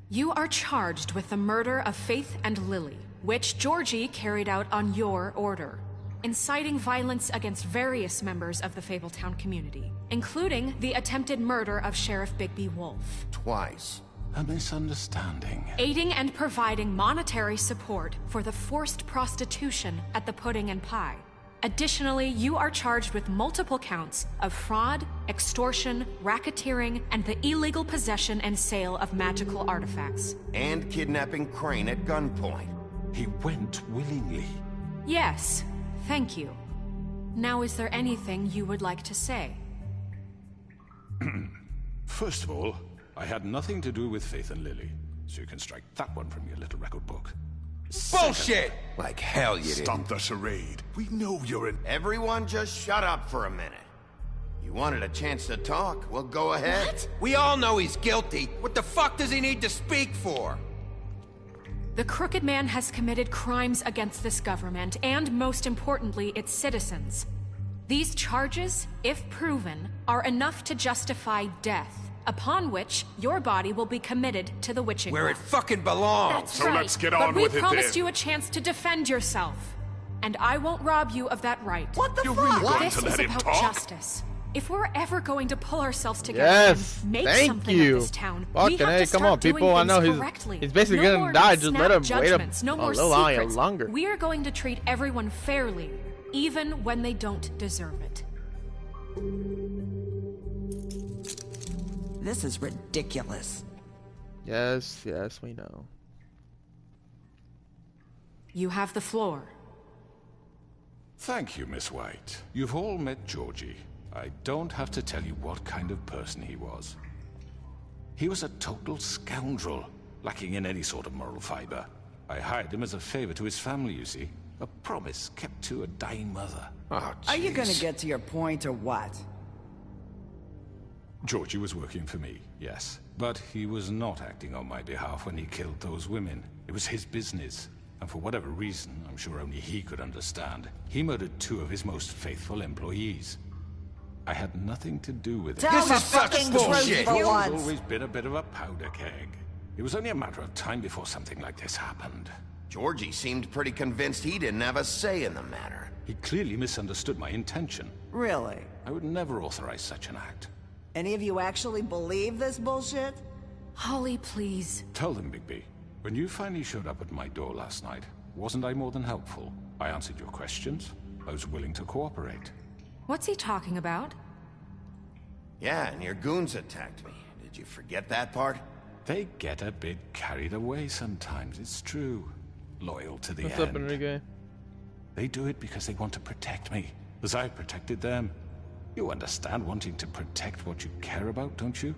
Speaker 4: You are charged with the murder of Faith and Lily, which Georgie carried out on your order, inciting violence against various members of the Fabletown community, including the attempted murder of Sheriff Bigby Wolf.
Speaker 3: Twice.
Speaker 8: A misunderstanding.
Speaker 4: Aiding and providing monetary support for the forced prostitution at the Pudding and Pie. Additionally, you are charged with multiple counts of fraud, extortion, racketeering, and the illegal possession and sale of magical artifacts.
Speaker 3: And kidnapping Crane at gunpoint.
Speaker 8: He went willingly.
Speaker 4: Yes, thank you. Now, is there anything you would like to say?
Speaker 8: First of all, I had nothing to do with Faith and Lily, so you can strike that one from your little record book.
Speaker 3: Bullshit! Like hell you didn't.
Speaker 8: Stop the charade. We know you're an...
Speaker 3: Everyone just shut up for a minute. You wanted a chance to talk? Well, go ahead.
Speaker 14: What? We all know he's guilty. What the fuck does he need to speak for?
Speaker 4: The Crooked Man has committed crimes against this government, and most importantly, its citizens. These charges, if proven, are enough to justify death, upon which your body will be committed to the witching
Speaker 14: Where
Speaker 4: well.
Speaker 14: it fucking belongs.
Speaker 4: That's
Speaker 8: So
Speaker 4: right.
Speaker 8: let's get on
Speaker 4: but
Speaker 8: with
Speaker 4: we
Speaker 8: it
Speaker 4: promised
Speaker 8: then.
Speaker 4: you a chance to defend yourself, and I won't rob you of that right.
Speaker 5: What the
Speaker 8: You're
Speaker 5: fuck?
Speaker 8: really going
Speaker 4: This
Speaker 8: to
Speaker 4: is
Speaker 8: let him
Speaker 4: about
Speaker 8: talk?
Speaker 4: justice. If we're ever going to pull ourselves together
Speaker 1: Yes,
Speaker 4: and make
Speaker 1: thank
Speaker 4: something
Speaker 1: you.
Speaker 4: of this town, we
Speaker 1: Fucking
Speaker 4: have
Speaker 1: hey,
Speaker 4: to
Speaker 1: come
Speaker 4: start
Speaker 1: on,
Speaker 4: doing
Speaker 1: people. I know
Speaker 4: things
Speaker 1: he's
Speaker 4: correctly.
Speaker 1: basically
Speaker 4: No
Speaker 1: gonna
Speaker 4: more
Speaker 1: die. Just
Speaker 4: snap
Speaker 1: let him wait
Speaker 4: judgments, no more
Speaker 1: little while
Speaker 4: secrets.
Speaker 1: longer.
Speaker 4: We are going to treat everyone fairly, even when they don't deserve it.
Speaker 5: This is ridiculous.
Speaker 1: Yes, yes, we know.
Speaker 4: You have the floor.
Speaker 8: Thank you, Miss White. You've all met Georgie. I don't have to tell you what kind of person he was. He was a total scoundrel, lacking in any sort of moral fiber. I hired him as a favor to his family, you see. A promise kept to a dying mother.
Speaker 3: Oh,
Speaker 5: Are you gonna
Speaker 3: jeez.
Speaker 5: get to your point or what?
Speaker 8: Georgie was working for me, yes. But he was not acting on my behalf when he killed those women. It was his business. And for whatever reason, I'm sure only he could understand, he murdered 2 of his most faithful employees. I had nothing to do with it.
Speaker 5: Tell the fucking truth for
Speaker 8: He's
Speaker 5: once.
Speaker 8: always been a bit of a powder keg. It was only a matter of time before something like this happened.
Speaker 3: Georgie seemed pretty convinced he didn't have a say in the matter.
Speaker 8: He clearly misunderstood my intention.
Speaker 5: Really?
Speaker 8: I would never authorize such an act.
Speaker 5: Any of you actually believe this bullshit?
Speaker 4: Holly, please.
Speaker 8: Tell them, Bigby. When you finally showed up at my door last night, wasn't I more than helpful? I answered your questions. I was willing to cooperate.
Speaker 4: What's he talking about?
Speaker 3: Yeah, and your goons attacked me. Did you forget that part?
Speaker 8: They get a bit carried away sometimes, it's true. Loyal to the
Speaker 1: What's
Speaker 8: end.
Speaker 1: up, Enrique?
Speaker 8: They do it because they want to protect me, as I protected them. You understand wanting to protect what you care about, don't you?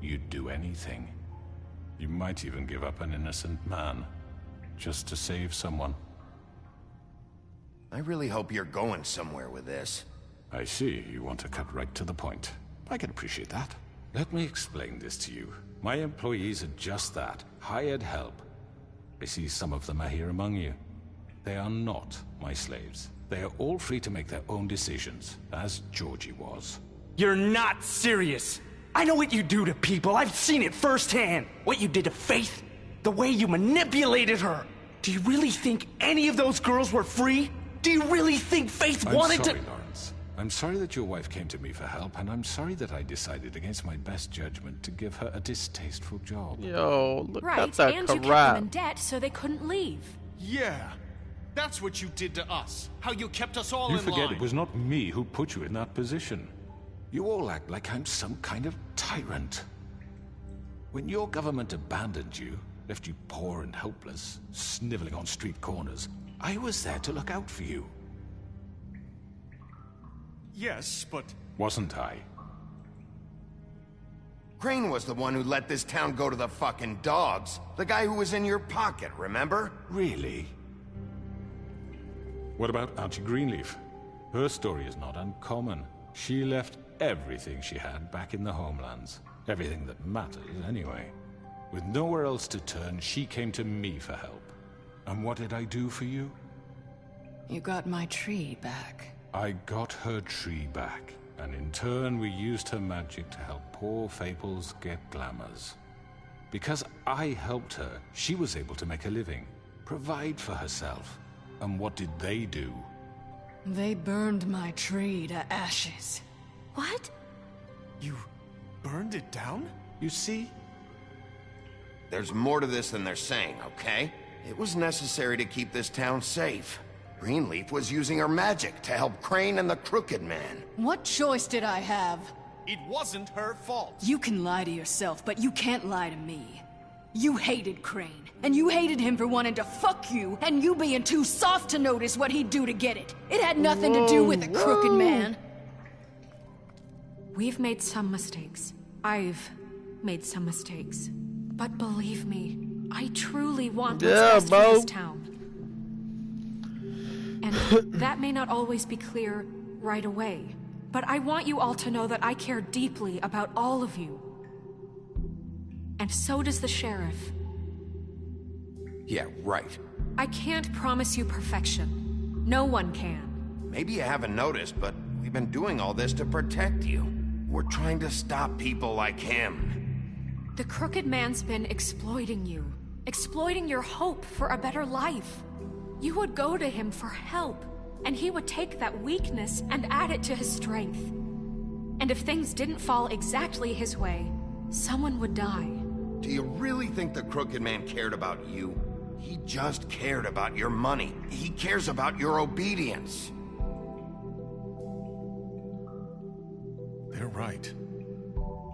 Speaker 8: You'd do anything. You might even give up an innocent man, just to save someone.
Speaker 3: I really hope you're going somewhere with this.
Speaker 8: I see you want to cut right to the point. I can appreciate that. Let me explain this to you. My employees are just that, hired help. I see some of them are here among you. They are not my slaves. They are all free to make their own decisions, as Georgie was.
Speaker 15: You're not serious. I know what you do to people. I've seen it firsthand. What you did to Faith. The way you manipulated her. Do you really think any of those girls were free? Do you really think Faith wanted
Speaker 8: sorry,
Speaker 15: to...
Speaker 8: Lawrence. I'm sorry that your wife came to me for help, and I'm sorry that I decided against my best judgment to give her a distasteful job.
Speaker 1: Yo, look
Speaker 4: Right,
Speaker 1: at that
Speaker 4: and you kept
Speaker 1: crap.
Speaker 4: them in debt so they couldn't leave.
Speaker 16: Yeah, that's what you did to us. How you kept us all
Speaker 8: You
Speaker 16: in
Speaker 8: forget
Speaker 16: line.
Speaker 8: it was not me who put you in that position. You all act like I'm some kind of tyrant. When your government abandoned you, left you poor and helpless, sniveling on street corners, I was there to look out for you.
Speaker 16: Yes, but...
Speaker 8: Wasn't I?
Speaker 3: Crane was the one who let this town go to the fucking dogs. The guy who was in your pocket, remember?
Speaker 8: Really? What about Auntie Greenleaf? Her story is not uncommon. She left everything she had back in the homelands. Everything that mattered, anyway. With nowhere else to turn, she came to me for help. And what did I do for you?
Speaker 2: You got my tree back.
Speaker 8: I got her tree back, and in turn we used her magic to help poor Faples get glamours. Because I helped her, she was able to make a living, provide for herself. And what did they do?
Speaker 2: They burned my tree to ashes.
Speaker 11: What?
Speaker 16: You burned it down?
Speaker 8: You see?
Speaker 3: There's more to this than they're saying, okay? It was necessary to keep this town safe. Greenleaf was using her magic to help Crane and the Crooked Man.
Speaker 2: What choice did I have?
Speaker 16: It wasn't her fault.
Speaker 2: You can lie to yourself, but you can't lie to me. You hated Crane, and you hated him for wanting to fuck you, and you being too soft to notice what he'd do to get it. It had nothing to do with the Crooked Man.
Speaker 4: We've made some mistakes. I've made some mistakes. But believe me, I truly want what's best for this town. And that may not always be clear right away, but I want you all to know that I care deeply about all of you. And so does the sheriff.
Speaker 3: Yeah, right.
Speaker 4: I can't promise you perfection. No one can.
Speaker 3: Maybe you haven't noticed, but we've been doing all this to protect you. We're trying to stop people like him.
Speaker 4: The Crooked Man's been exploiting you. Exploiting your hope for a better life. You would go to him for help, and he would take that weakness and add it to his strength. And if things didn't fall exactly his way, someone would die.
Speaker 3: Do you really think the Crooked Man cared about you? He just cared about your money. He cares about your obedience.
Speaker 16: They're right.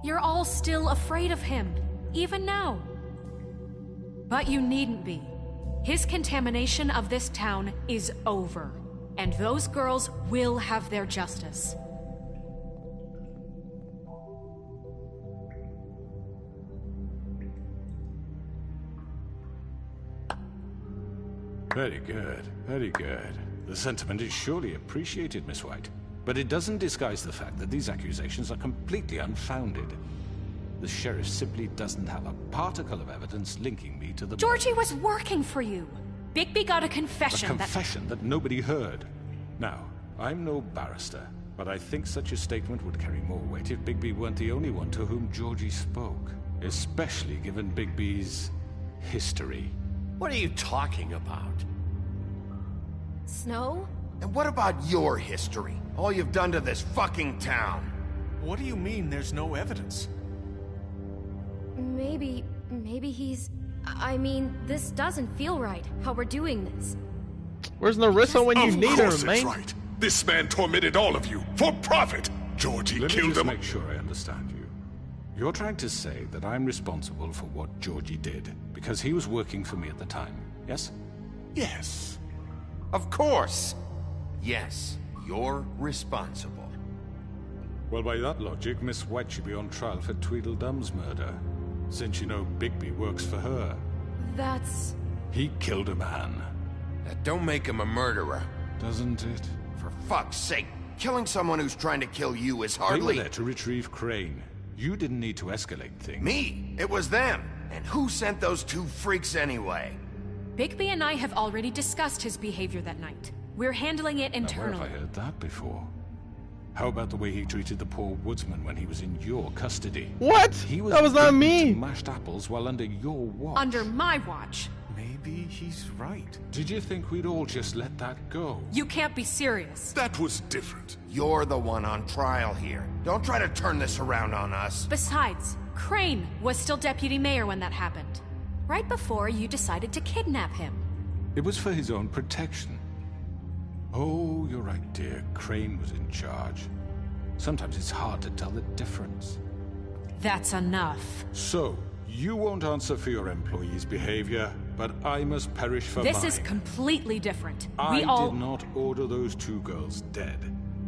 Speaker 4: You're all still afraid of him, even now. But you needn't be. His contamination of this town is over, and those girls will have their justice.
Speaker 8: Very good, very good. The sentiment is surely appreciated, Miss White. But it doesn't disguise the fact that these accusations are completely unfounded. The sheriff simply doesn't have a particle of evidence linking me to the...
Speaker 4: Georgie was working for you. Bigby got a confession
Speaker 8: that nobody heard. Now, I'm no barrister, but I think such a statement would carry more weight if Bigby weren't the only one to whom Georgie spoke. Especially given Bigby's history.
Speaker 9: What are you talking about?
Speaker 11: Snow?
Speaker 3: And what about your history? All you've done to this fucking town.
Speaker 16: What do you mean there's no evidence?
Speaker 11: Maybe he's... I mean, this doesn't feel right, how we're doing this.
Speaker 1: Where's Narissa when you need her,
Speaker 8: man?
Speaker 17: Of course it's right. This man tormented all of you, for profit. Georgie
Speaker 8: Let
Speaker 17: killed
Speaker 8: me just
Speaker 17: him.
Speaker 8: make sure I understand you. You're trying to say that I'm responsible for what Georgie did, because he was working for me at the time, yes?
Speaker 17: Yes.
Speaker 3: Of course. Yes, you're responsible.
Speaker 8: Well, by that logic, Miss White should be on trial for Tweedledum's murder. Since you know Bigby works for her.
Speaker 11: That's...
Speaker 8: He killed a man.
Speaker 3: That don't make him a murderer.
Speaker 8: Doesn't it?
Speaker 3: For fuck's sake, killing someone who's trying to kill you is hardly...
Speaker 8: They were there to retrieve Crane. You didn't need to escalate things.
Speaker 3: Me? It was them. And who sent those two freaks anyway?
Speaker 4: Bigby and I have already discussed his behavior that night. We're handling it internally.
Speaker 8: Now, where have I heard that before? How about the way he treated the poor woodsman when he was in your custody?
Speaker 1: What? That was not me.
Speaker 8: Mashed apples while under your watch.
Speaker 4: Under my watch.
Speaker 16: Maybe he's right.
Speaker 8: Did you think we'd all just let that go?
Speaker 4: You can't be serious.
Speaker 17: That was different.
Speaker 3: You're the one on trial here. Don't try to turn this around on us.
Speaker 4: Besides, Crane was still deputy mayor when that happened. Right before you decided to kidnap him.
Speaker 8: It was for his own protection. Oh, you're right, dear. Crane was in charge. Sometimes it's hard to tell the difference.
Speaker 4: That's enough.
Speaker 8: So, you won't answer for your employees' behavior, but I must perish for mine.
Speaker 4: This is completely different.
Speaker 8: I did not order those two girls dead.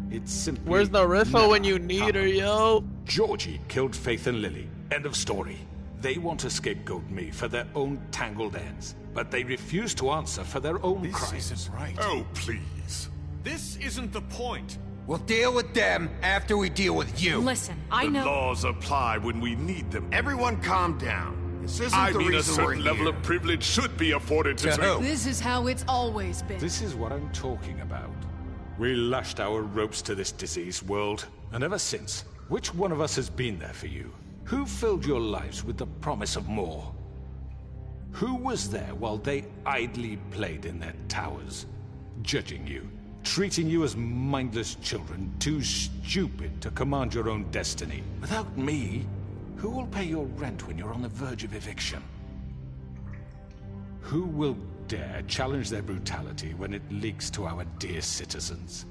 Speaker 8: It's simply...
Speaker 1: Where's Narissa when you need her, yo?
Speaker 8: Georgie killed Faith and Lily. End of story. They want to scapegoat me for their own tangled ends, but they refuse to answer for their own crimes.
Speaker 16: This isn't right.
Speaker 17: Oh, please.
Speaker 16: This isn't the point.
Speaker 14: We'll deal with them after we deal with you.
Speaker 4: Listen, I know...
Speaker 17: The laws apply when we need them.
Speaker 3: Everyone calm down. This isn't
Speaker 17: I
Speaker 3: the
Speaker 17: mean, a
Speaker 3: reason we're
Speaker 17: certain level
Speaker 3: here.
Speaker 17: of privilege should be afforded to me.
Speaker 2: This is how it's always been.
Speaker 8: This is what I'm talking about. We lashed our ropes to this diseased world, and ever since, which one of us has been there for you? Who filled your lives with the promise of more? Who was there while they idly played in their towers, judging you, treating you as mindless children, too stupid to command your own destiny? Without me, who will pay your rent when you're on the verge of eviction? Who will dare challenge their brutality when it leaks to our dear citizens?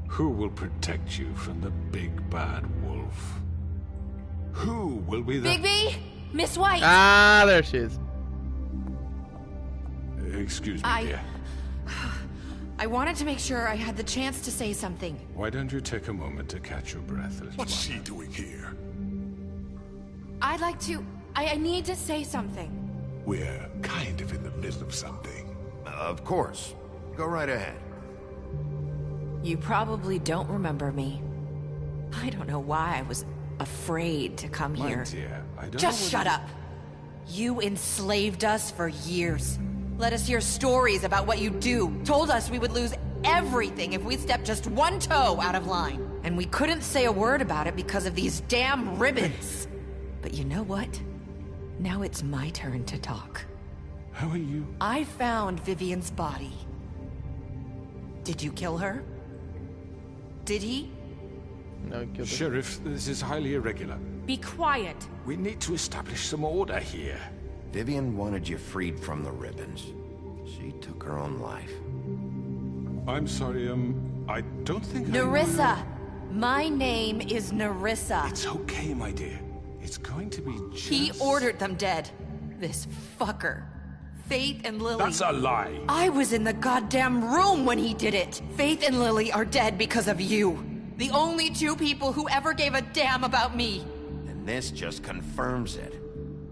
Speaker 8: Who will protect you from the big bad wolf? Who will be the...
Speaker 4: Bigby! Miss White!
Speaker 1: Ah, there she is.
Speaker 8: Excuse me, dear.
Speaker 18: I wanted to make sure I had the chance to say something.
Speaker 8: Why don't you take a moment to catch your breath, little
Speaker 17: What's
Speaker 8: one?
Speaker 17: she doing here?
Speaker 18: I'd like to... I need to say something.
Speaker 17: We're kind of in the middle of something.
Speaker 3: Of course. Go right ahead.
Speaker 18: You probably don't remember me. I don't know why I was afraid to come
Speaker 8: My
Speaker 18: here.
Speaker 8: dear, I don't
Speaker 18: Just
Speaker 8: know
Speaker 18: shut up. You enslaved us for years. Let us hear stories about what you do. Told us we would lose everything if we stepped just one toe out of line. And we couldn't say a word about it because of these damn ribbons. But you know what? Now it's my turn to talk.
Speaker 8: How are you?
Speaker 18: I found Vivian's body. Did you kill her? Did he?
Speaker 1: No, kill her.
Speaker 8: Sheriff, this is highly irregular.
Speaker 4: Be quiet.
Speaker 8: We need to establish some order here.
Speaker 3: Vivian wanted you freed from the ribbons. She took her own life.
Speaker 8: I'm sorry, I don't think
Speaker 18: Nerissa! My name is Nerissa.
Speaker 8: It's okay, my dear. It's going to be just...
Speaker 18: He ordered them dead. This fucker. Faith and Lily...
Speaker 8: That's a lie!
Speaker 18: I was in the goddamn room when he did it! Faith and Lily are dead because of you. The only two people who ever gave a damn about me.
Speaker 3: And this just confirms it.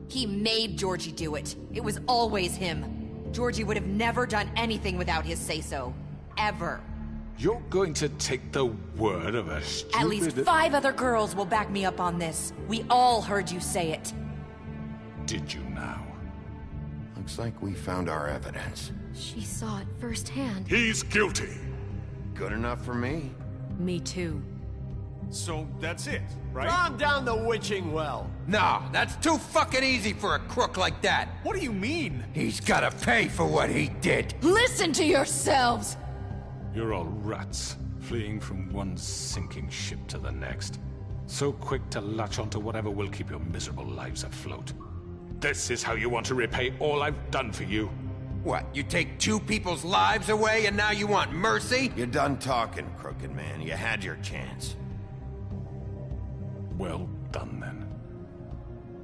Speaker 18: He made Georgie do it. It was always him. Georgie would have never done anything without his say-so. Ever.
Speaker 8: You're going to take the word of a stupid...
Speaker 18: At least 5 other girls will back me up on this. We all heard you say it.
Speaker 8: Did you now?
Speaker 3: Looks like we found our evidence.
Speaker 4: She saw it firsthand.
Speaker 17: He's guilty.
Speaker 3: Good enough for me.
Speaker 4: Me too.
Speaker 16: So that's it, right?
Speaker 19: Calm down the witching well.
Speaker 14: No, that's too fucking easy for a crook like that.
Speaker 16: What do you mean?
Speaker 14: He's gotta pay for what he did.
Speaker 2: Listen to yourselves!
Speaker 8: You're all rats, fleeing from one sinking ship to the next. So quick to latch onto whatever will keep your miserable lives afloat. This is how you want to repay all I've done for you?
Speaker 14: What, you take 2 people's lives away and now you want mercy?
Speaker 3: You're done talking, crooked man. You had your chance.
Speaker 8: Well done, then.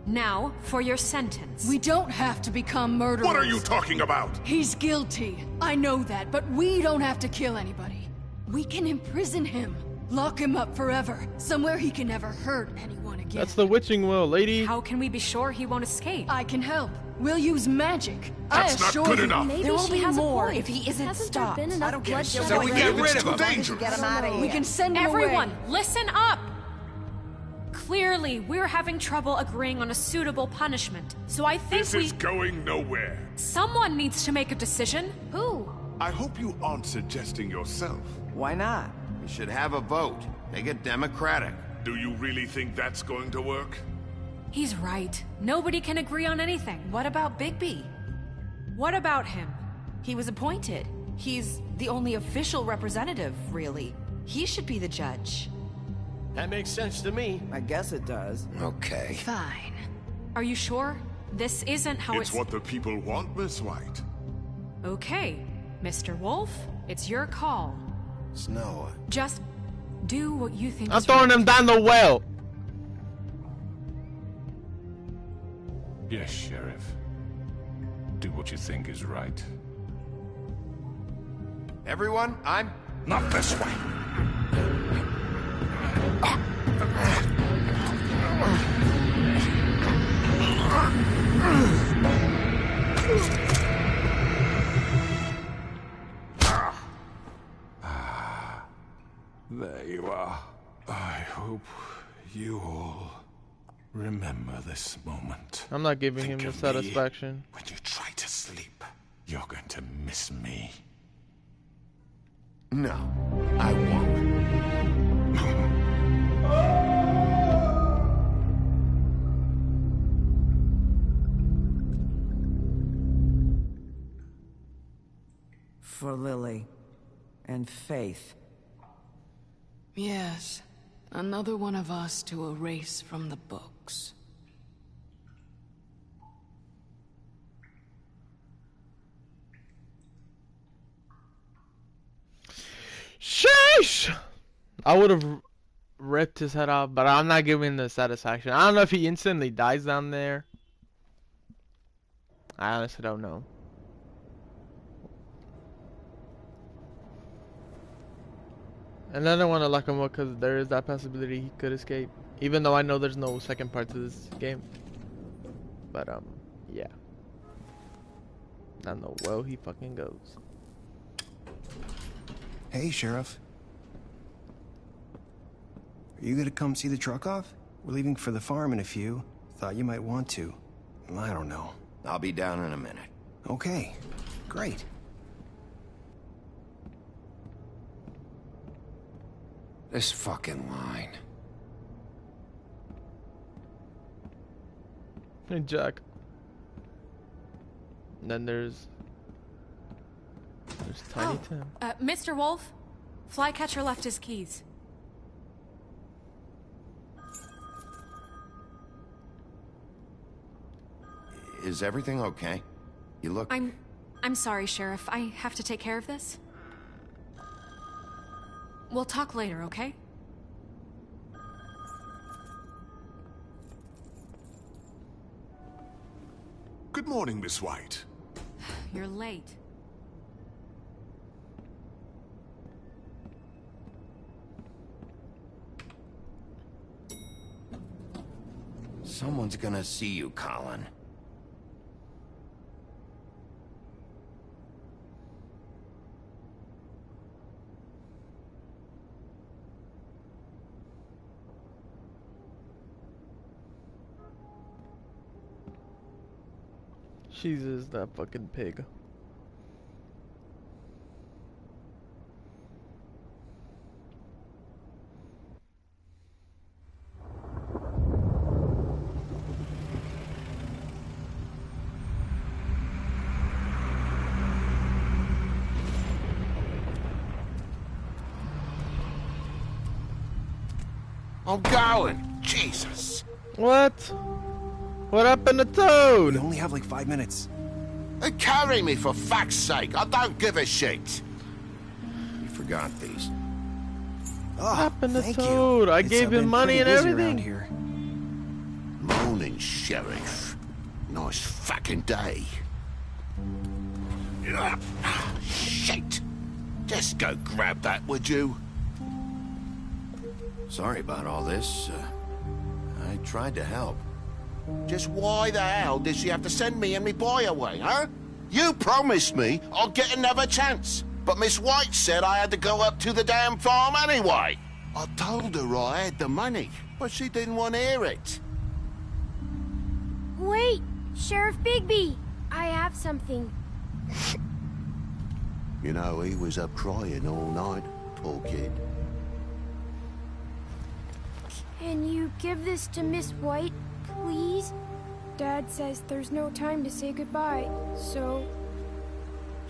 Speaker 4: Now, for your sentence.
Speaker 2: We don't have to become murderers.
Speaker 17: What are you talking about?
Speaker 2: He's guilty. I know that, but we don't have to kill anybody. We can imprison him. Lock him up forever. Somewhere he can never hurt anyone again.
Speaker 1: That's the witching well, lady.
Speaker 4: How can we be sure he won't escape?
Speaker 2: I can help. We'll use magic.
Speaker 17: That's not good enough.
Speaker 18: There will be more if he isn't stopped.
Speaker 2: I don't care.
Speaker 14: So we get rid of him.
Speaker 3: Dangerous.
Speaker 5: Get him out of here.
Speaker 2: We can send him
Speaker 4: Everyone,
Speaker 2: away.
Speaker 4: listen up! Clearly, we're having trouble agreeing on a suitable punishment. So I think
Speaker 17: This is going nowhere.
Speaker 4: someone needs to make a decision. Who?
Speaker 17: I hope you aren't suggesting yourself.
Speaker 5: Why not?
Speaker 3: We should have a vote. Make it democratic.
Speaker 17: Do you really think that's going to work?
Speaker 4: He's right. Nobody can agree on anything.
Speaker 18: What about Bigby?
Speaker 4: What about him?
Speaker 18: He was appointed. He's the only official representative, really. He should be the judge.
Speaker 19: That makes sense to me.
Speaker 5: I guess it does.
Speaker 3: Okay.
Speaker 4: Fine. Are you sure? This isn't how
Speaker 17: It's what the people want, Miss White.
Speaker 4: Okay, Mr. Wolf, it's your call.
Speaker 3: Snow.
Speaker 4: Just do what you think
Speaker 1: I'm
Speaker 4: is
Speaker 1: throwing
Speaker 4: right.
Speaker 1: him down the well.
Speaker 8: Yes, Sheriff. Do what you think is right.
Speaker 3: Everyone, I'm...
Speaker 17: Not this way.
Speaker 8: There you are. I hope you all remember this moment.
Speaker 1: I'm not giving him the satisfaction.
Speaker 8: When you try to sleep, you're going to miss me.
Speaker 3: No, I won't.
Speaker 5: For Lily and Faith.
Speaker 2: Yes, another one of us to erase from the books.
Speaker 1: Sheesh! I would have ripped his head off, but I'm not giving the satisfaction. I don't know if he instantly dies down there. I honestly don't know. And I don't want to lock him up because there is that possibility he could escape. Even though I know there's no second part to this game. But, yeah. I don't know where he fucking goes.
Speaker 20: Hey, Sheriff. Are you gonna come see the truck off? We're leaving for the farm in a few. Thought you might want to. I don't know.
Speaker 3: I'll be down in a minute.
Speaker 20: Okay, great.
Speaker 14: This fucking line.
Speaker 1: Hey, Jack. And then there's Tiny Tim.
Speaker 4: Mr. Wolf, Flycatcher left his keys.
Speaker 3: Is everything okay? You look...
Speaker 4: I'm sorry, Sheriff. I have to take care of this. We'll talk later, okay?
Speaker 17: Good morning, Miss White.
Speaker 4: You're late.
Speaker 3: Someone's gonna see you, Colin.
Speaker 1: Jesus, that fucking pig.
Speaker 3: I'm going. Jesus.
Speaker 1: What? What happened to Toad?
Speaker 20: We only have like 5 minutes.
Speaker 3: Carry me for fuck's sake. I don't give a shit. You forgot these.
Speaker 20: Oh,
Speaker 1: What happened to
Speaker 20: thank
Speaker 1: Toad?
Speaker 20: you.
Speaker 1: I
Speaker 20: It's,
Speaker 1: gave him
Speaker 20: been
Speaker 1: money and
Speaker 20: pretty busy around
Speaker 1: everything.
Speaker 20: here.
Speaker 3: Morning, Sheriff. Nice fucking day. Shit. Just go grab that, would you? Sorry about all this. I tried to help. Just why the hell did she have to send me and me boy away, huh? You promised me I'll get another chance. But Miss White said I had to go up to the damn farm anyway. I told her I had the money, but she didn't want to hear it.
Speaker 21: Wait, Sheriff Bigby, I have something.
Speaker 3: You know, he was up crying all night, poor kid.
Speaker 21: Can you give this to Miss White, please? Dad says there's no time to say goodbye, so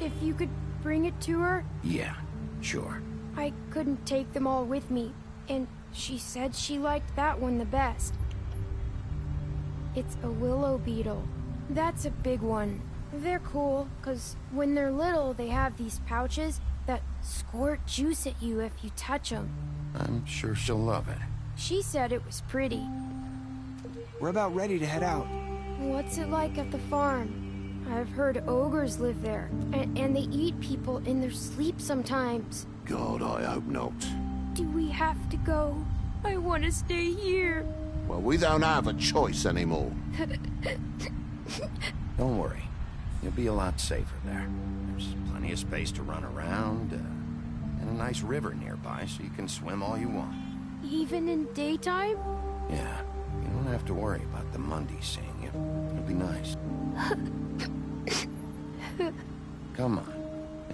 Speaker 21: if you could bring it to her?
Speaker 3: Yeah, sure.
Speaker 21: I couldn't take them all with me, and she said she liked that one the best. It's a willow beetle. That's a big one. They're cool, 'cause when they're little, they have these pouches that squirt juice at you if you touch them.
Speaker 3: I'm sure she'll love it.
Speaker 21: She said it was pretty.
Speaker 20: We're about ready to head out.
Speaker 21: What's it like at the farm? I've heard ogres live there, and they eat people in their sleep sometimes.
Speaker 3: God, I hope not.
Speaker 21: Do we have to go? I want to stay here.
Speaker 17: Well, we don't have a choice anymore.
Speaker 3: Don't worry. You'll be a lot safer there. There's plenty of space to run around, and a nice river nearby so you can swim all you want.
Speaker 21: Even in daytime?
Speaker 3: Yeah, you don't have to worry about the Mundies seeing you. It'll be nice. Come on.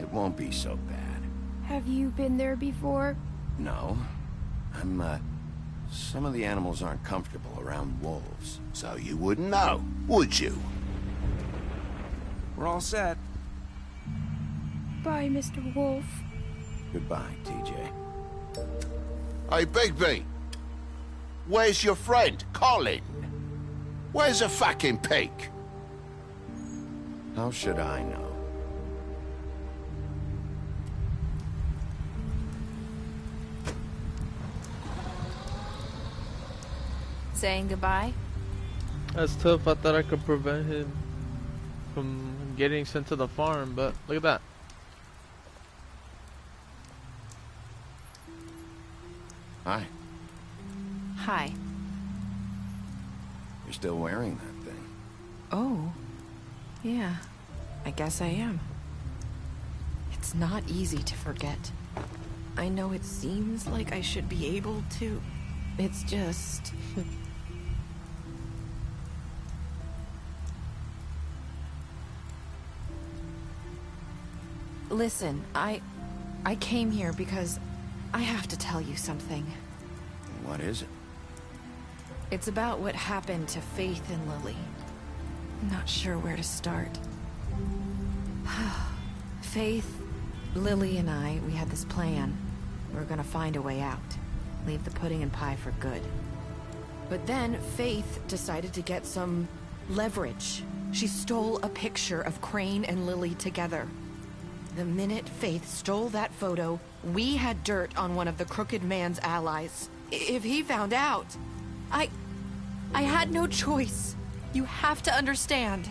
Speaker 3: It won't be so bad.
Speaker 21: Have you been there before?
Speaker 3: No. Some of the animals aren't comfortable around wolves.
Speaker 17: So you wouldn't know, would you?
Speaker 20: We're all set.
Speaker 21: Bye, Mr. Wolf.
Speaker 3: Goodbye, TJ.
Speaker 17: Hey, Bigby. Where's your friend, Colin? Where's the fucking pig?
Speaker 3: How should I know?
Speaker 18: Saying goodbye?
Speaker 1: That's tough. I thought I could prevent him from getting sent to the farm, but look at that.
Speaker 3: Hi.
Speaker 18: Hi.
Speaker 3: You're still wearing that thing.
Speaker 18: Oh. Yeah. I guess I am. It's not easy to forget. I know it seems like I should be able to. It's just... Listen, I came here because I have to tell you something.
Speaker 3: What is it?
Speaker 18: It's about what happened to Faith and Lily. I'm not sure where to start. Faith, Lily, and I, we had this plan. We were gonna find a way out. Leave the pudding and pie for good. But then Faith decided to get some leverage. She stole a picture of Crane and Lily together. The minute Faith stole that photo, we had dirt on one of the Crooked Man's allies. If he found out, I had no choice. You have to understand.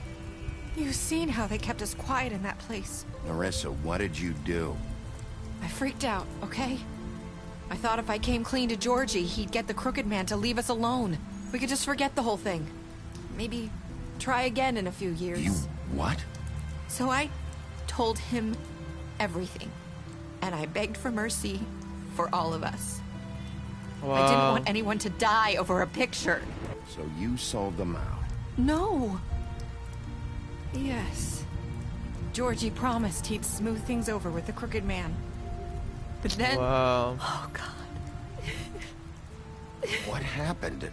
Speaker 18: You've seen how they kept us quiet in that place.
Speaker 3: Nerissa, what did you do?
Speaker 18: I freaked out, okay? I thought if I came clean to Georgie, he'd get the Crooked Man to leave us alone. We could just forget the whole thing. Maybe try again in a few years.
Speaker 3: You what?
Speaker 18: So I told him everything. And I begged for mercy for all of us.
Speaker 1: Wow.
Speaker 18: I didn't want anyone to die over a picture.
Speaker 3: So you sold them out?
Speaker 18: No. Yes. Georgie promised he'd smooth things over with the Crooked Man. But then...
Speaker 1: Wow.
Speaker 18: Oh, God.
Speaker 3: What happened?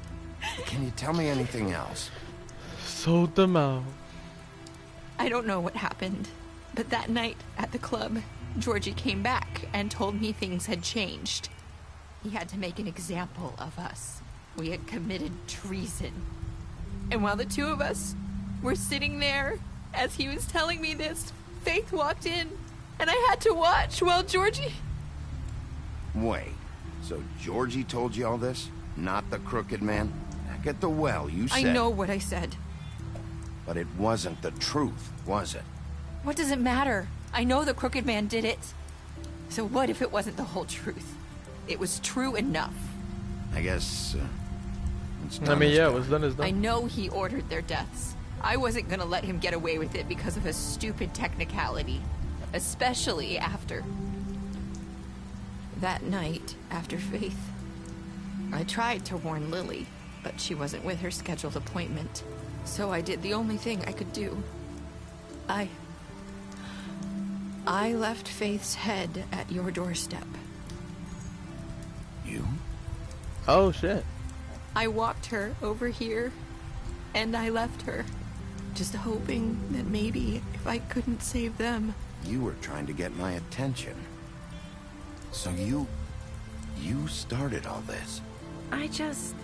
Speaker 3: Can you tell me anything else?
Speaker 1: Sold them out.
Speaker 18: I don't know what happened. But that night at the club, Georgie came back and told me things had changed. He had to make an example of us. We had committed treason. And while the two of us were sitting there, as he was telling me this, Faith walked in, and I had to watch while Georgie...
Speaker 3: Wait, so Georgie told you all this? Not the Crooked Man? Back at the well, you said...
Speaker 18: I know what I said.
Speaker 3: But it wasn't the truth, was it?
Speaker 18: What does it matter? I know the Crooked Man did it. So what if it wasn't the whole truth? It was true enough.
Speaker 3: I guess, it's
Speaker 1: I mean, yeah, it was done as done.
Speaker 18: I know he ordered their deaths. I wasn't gonna let him get away with it because of a stupid technicality. Especially after... that night, after Faith. I tried to warn Lily, but she wasn't with her scheduled appointment. So I did the only thing I could do. I left Faith's head at your doorstep.
Speaker 3: You?
Speaker 1: Oh, shit.
Speaker 18: I walked her over here, and I left her. Just hoping that maybe if I couldn't save them...
Speaker 3: You were trying to get my attention. So you started all this.
Speaker 18: I just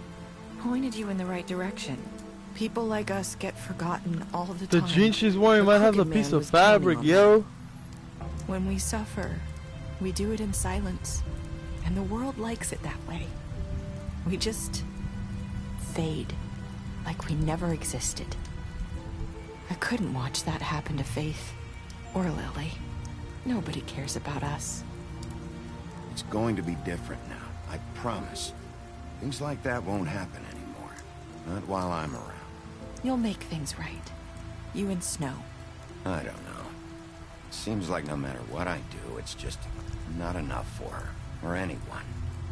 Speaker 18: pointed you in the right direction. People like us get forgotten all the
Speaker 1: The
Speaker 18: time.
Speaker 1: jeans she's wearing might have a piece of fabric, yo.
Speaker 18: When we suffer, we do it in silence. And the world likes it that way. We just fade, like we never existed. I couldn't watch that happen to Faith or Lily. Nobody cares about us.
Speaker 3: It's going to be different now, I promise. Things like that won't happen anymore. Not while I'm around.
Speaker 18: You'll make things right. You and Snow.
Speaker 3: I don't know. Seems like no matter what I do, it's just not enough for her. Or anyone.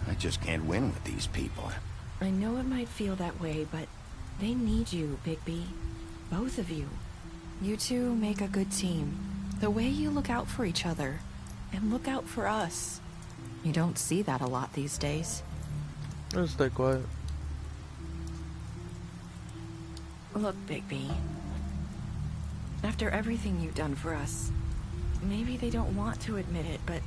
Speaker 3: I just can't win with these people.
Speaker 4: I know it might feel that way, but they need you, Bigby. Both of you. You two make a good team. The way you look out for each other, and look out for us. You don't see that a lot these days.
Speaker 1: Let's stay quiet.
Speaker 4: Look, Bigby. After everything you've done for us, maybe they don't want to admit it, but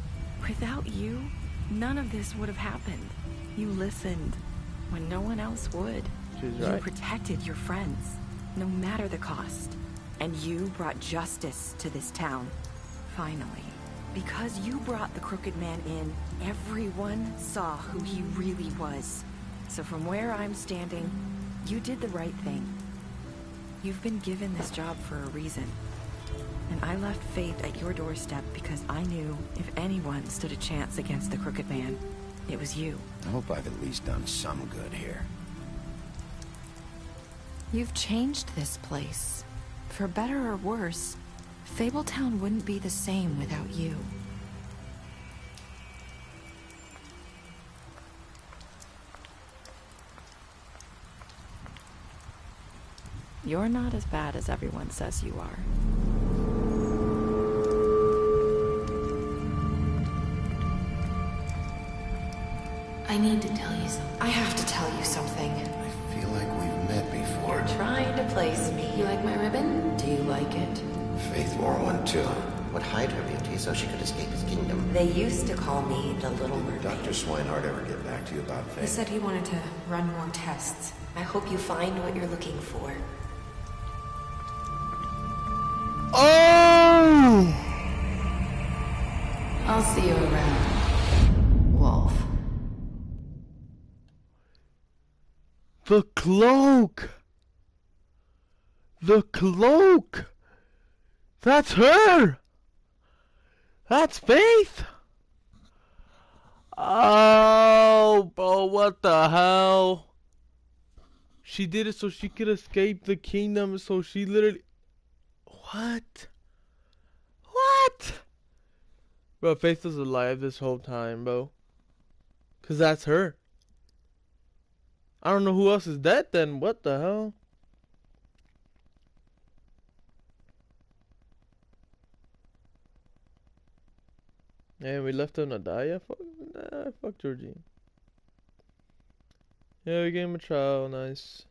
Speaker 4: without you, none of this would have happened. You listened when no one else would.
Speaker 1: She's
Speaker 4: You
Speaker 1: right.
Speaker 4: protected your friends, no matter the cost. And you brought justice to this town. Finally. Because you brought the Crooked Man in, everyone saw who he really was. So from where I'm standing, you did the right thing. You've been given this job for a reason. And I left Faith at your doorstep because I knew if anyone stood a chance against the Crooked Man, it was you.
Speaker 3: I hope I've at least done some good here.
Speaker 4: You've changed this place. For better or worse, Fabletown wouldn't be the same without you. You're not as bad as everyone says you are.
Speaker 6: I need to tell you something.
Speaker 4: I have to tell you something.
Speaker 3: I feel like we've met before.
Speaker 6: You're trying to place me. You like my ribbon? Do you like it?
Speaker 3: Faith wore one too.
Speaker 22: Would hide her beauty so she could escape his kingdom.
Speaker 6: They used to call me the Little Mermaid.
Speaker 22: Dr. Swinehart ever get back to you about Faith?
Speaker 6: He said he wanted to run more tests. I hope you find what you're looking for.
Speaker 1: Oh!
Speaker 6: I'll see you around, Wolf.
Speaker 1: The cloak! The cloak! That's her! That's Faith! Oh, bro, what the hell? She did it so she could escape the kingdom, so she literally... What? What? Bro, Faith was alive this whole time, bro. Cause that's her. I don't know who else is dead then. What the hell? Yeah, we left him to die. Yeah, fuck Georgie. Yeah, we gave him a trial. Nice.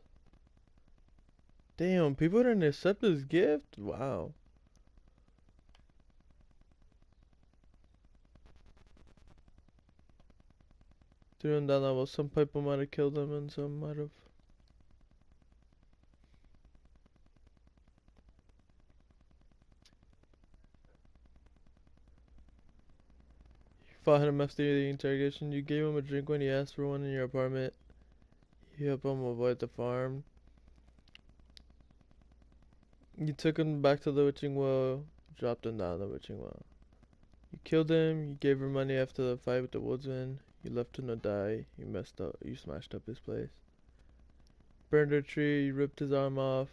Speaker 1: Damn, people didn't accept his gift? Wow. Threw him down that well. Some people might have killed him and some might have. You fought him after the interrogation. You gave him a drink when he asked for one in your apartment. You helped him avoid the farm. You took him back to the witching well, dropped him down the witching well. You killed him, you gave her money after the fight with the woodsman, you left him to die, you messed up, you smashed up his place. Burned a tree, you ripped his arm off,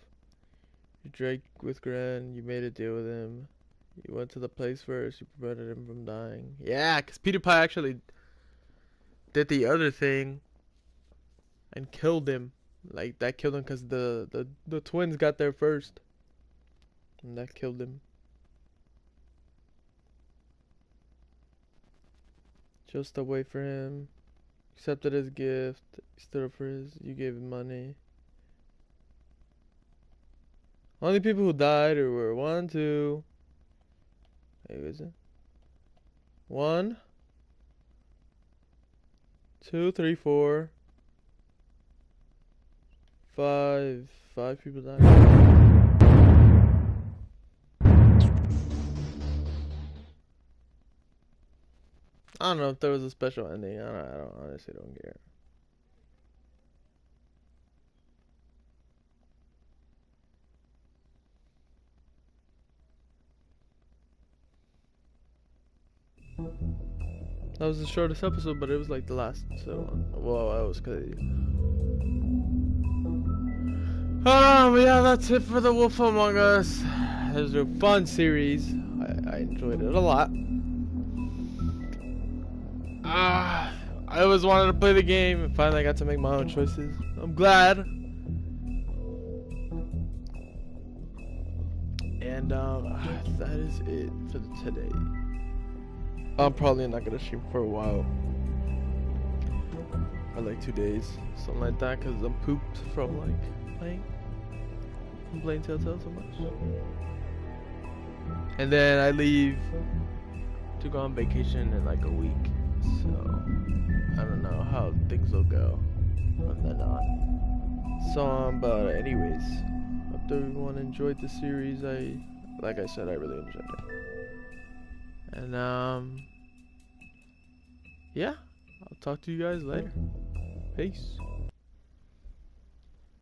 Speaker 1: you drank with Gran, you made a deal with him. You went to the place first, you prevented him from dying. Yeah, because Peter Pie actually did the other thing and killed him. Like, that killed him because the twins got there first. And that killed him. Just to wait for him. Accepted his gift. Stood up for his. You gave him money. Only people who died were 1, 2. Wait, is it? 1, 2, 3, 4, 5. 5 people died. I don't know if there was a special ending. I don't honestly don't care. That was the shortest episode, but it was like the last. So, well, that was crazy. But yeah, that's it for The Wolf Among Us. It was a fun series. I enjoyed it a lot. I always wanted to play the game, and finally I got to make my own choices. I'm glad. And that is it for today. I'm probably not gonna stream for a while, or like 2 days, something like that, cause I'm pooped from like playing Telltale so much. And then I leave to go on vacation in like a week, so I don't know how things will go from then on. So but anyways, hope everyone enjoyed the series. Like I said, I really enjoyed it. And yeah, I'll talk to you guys later. Peace.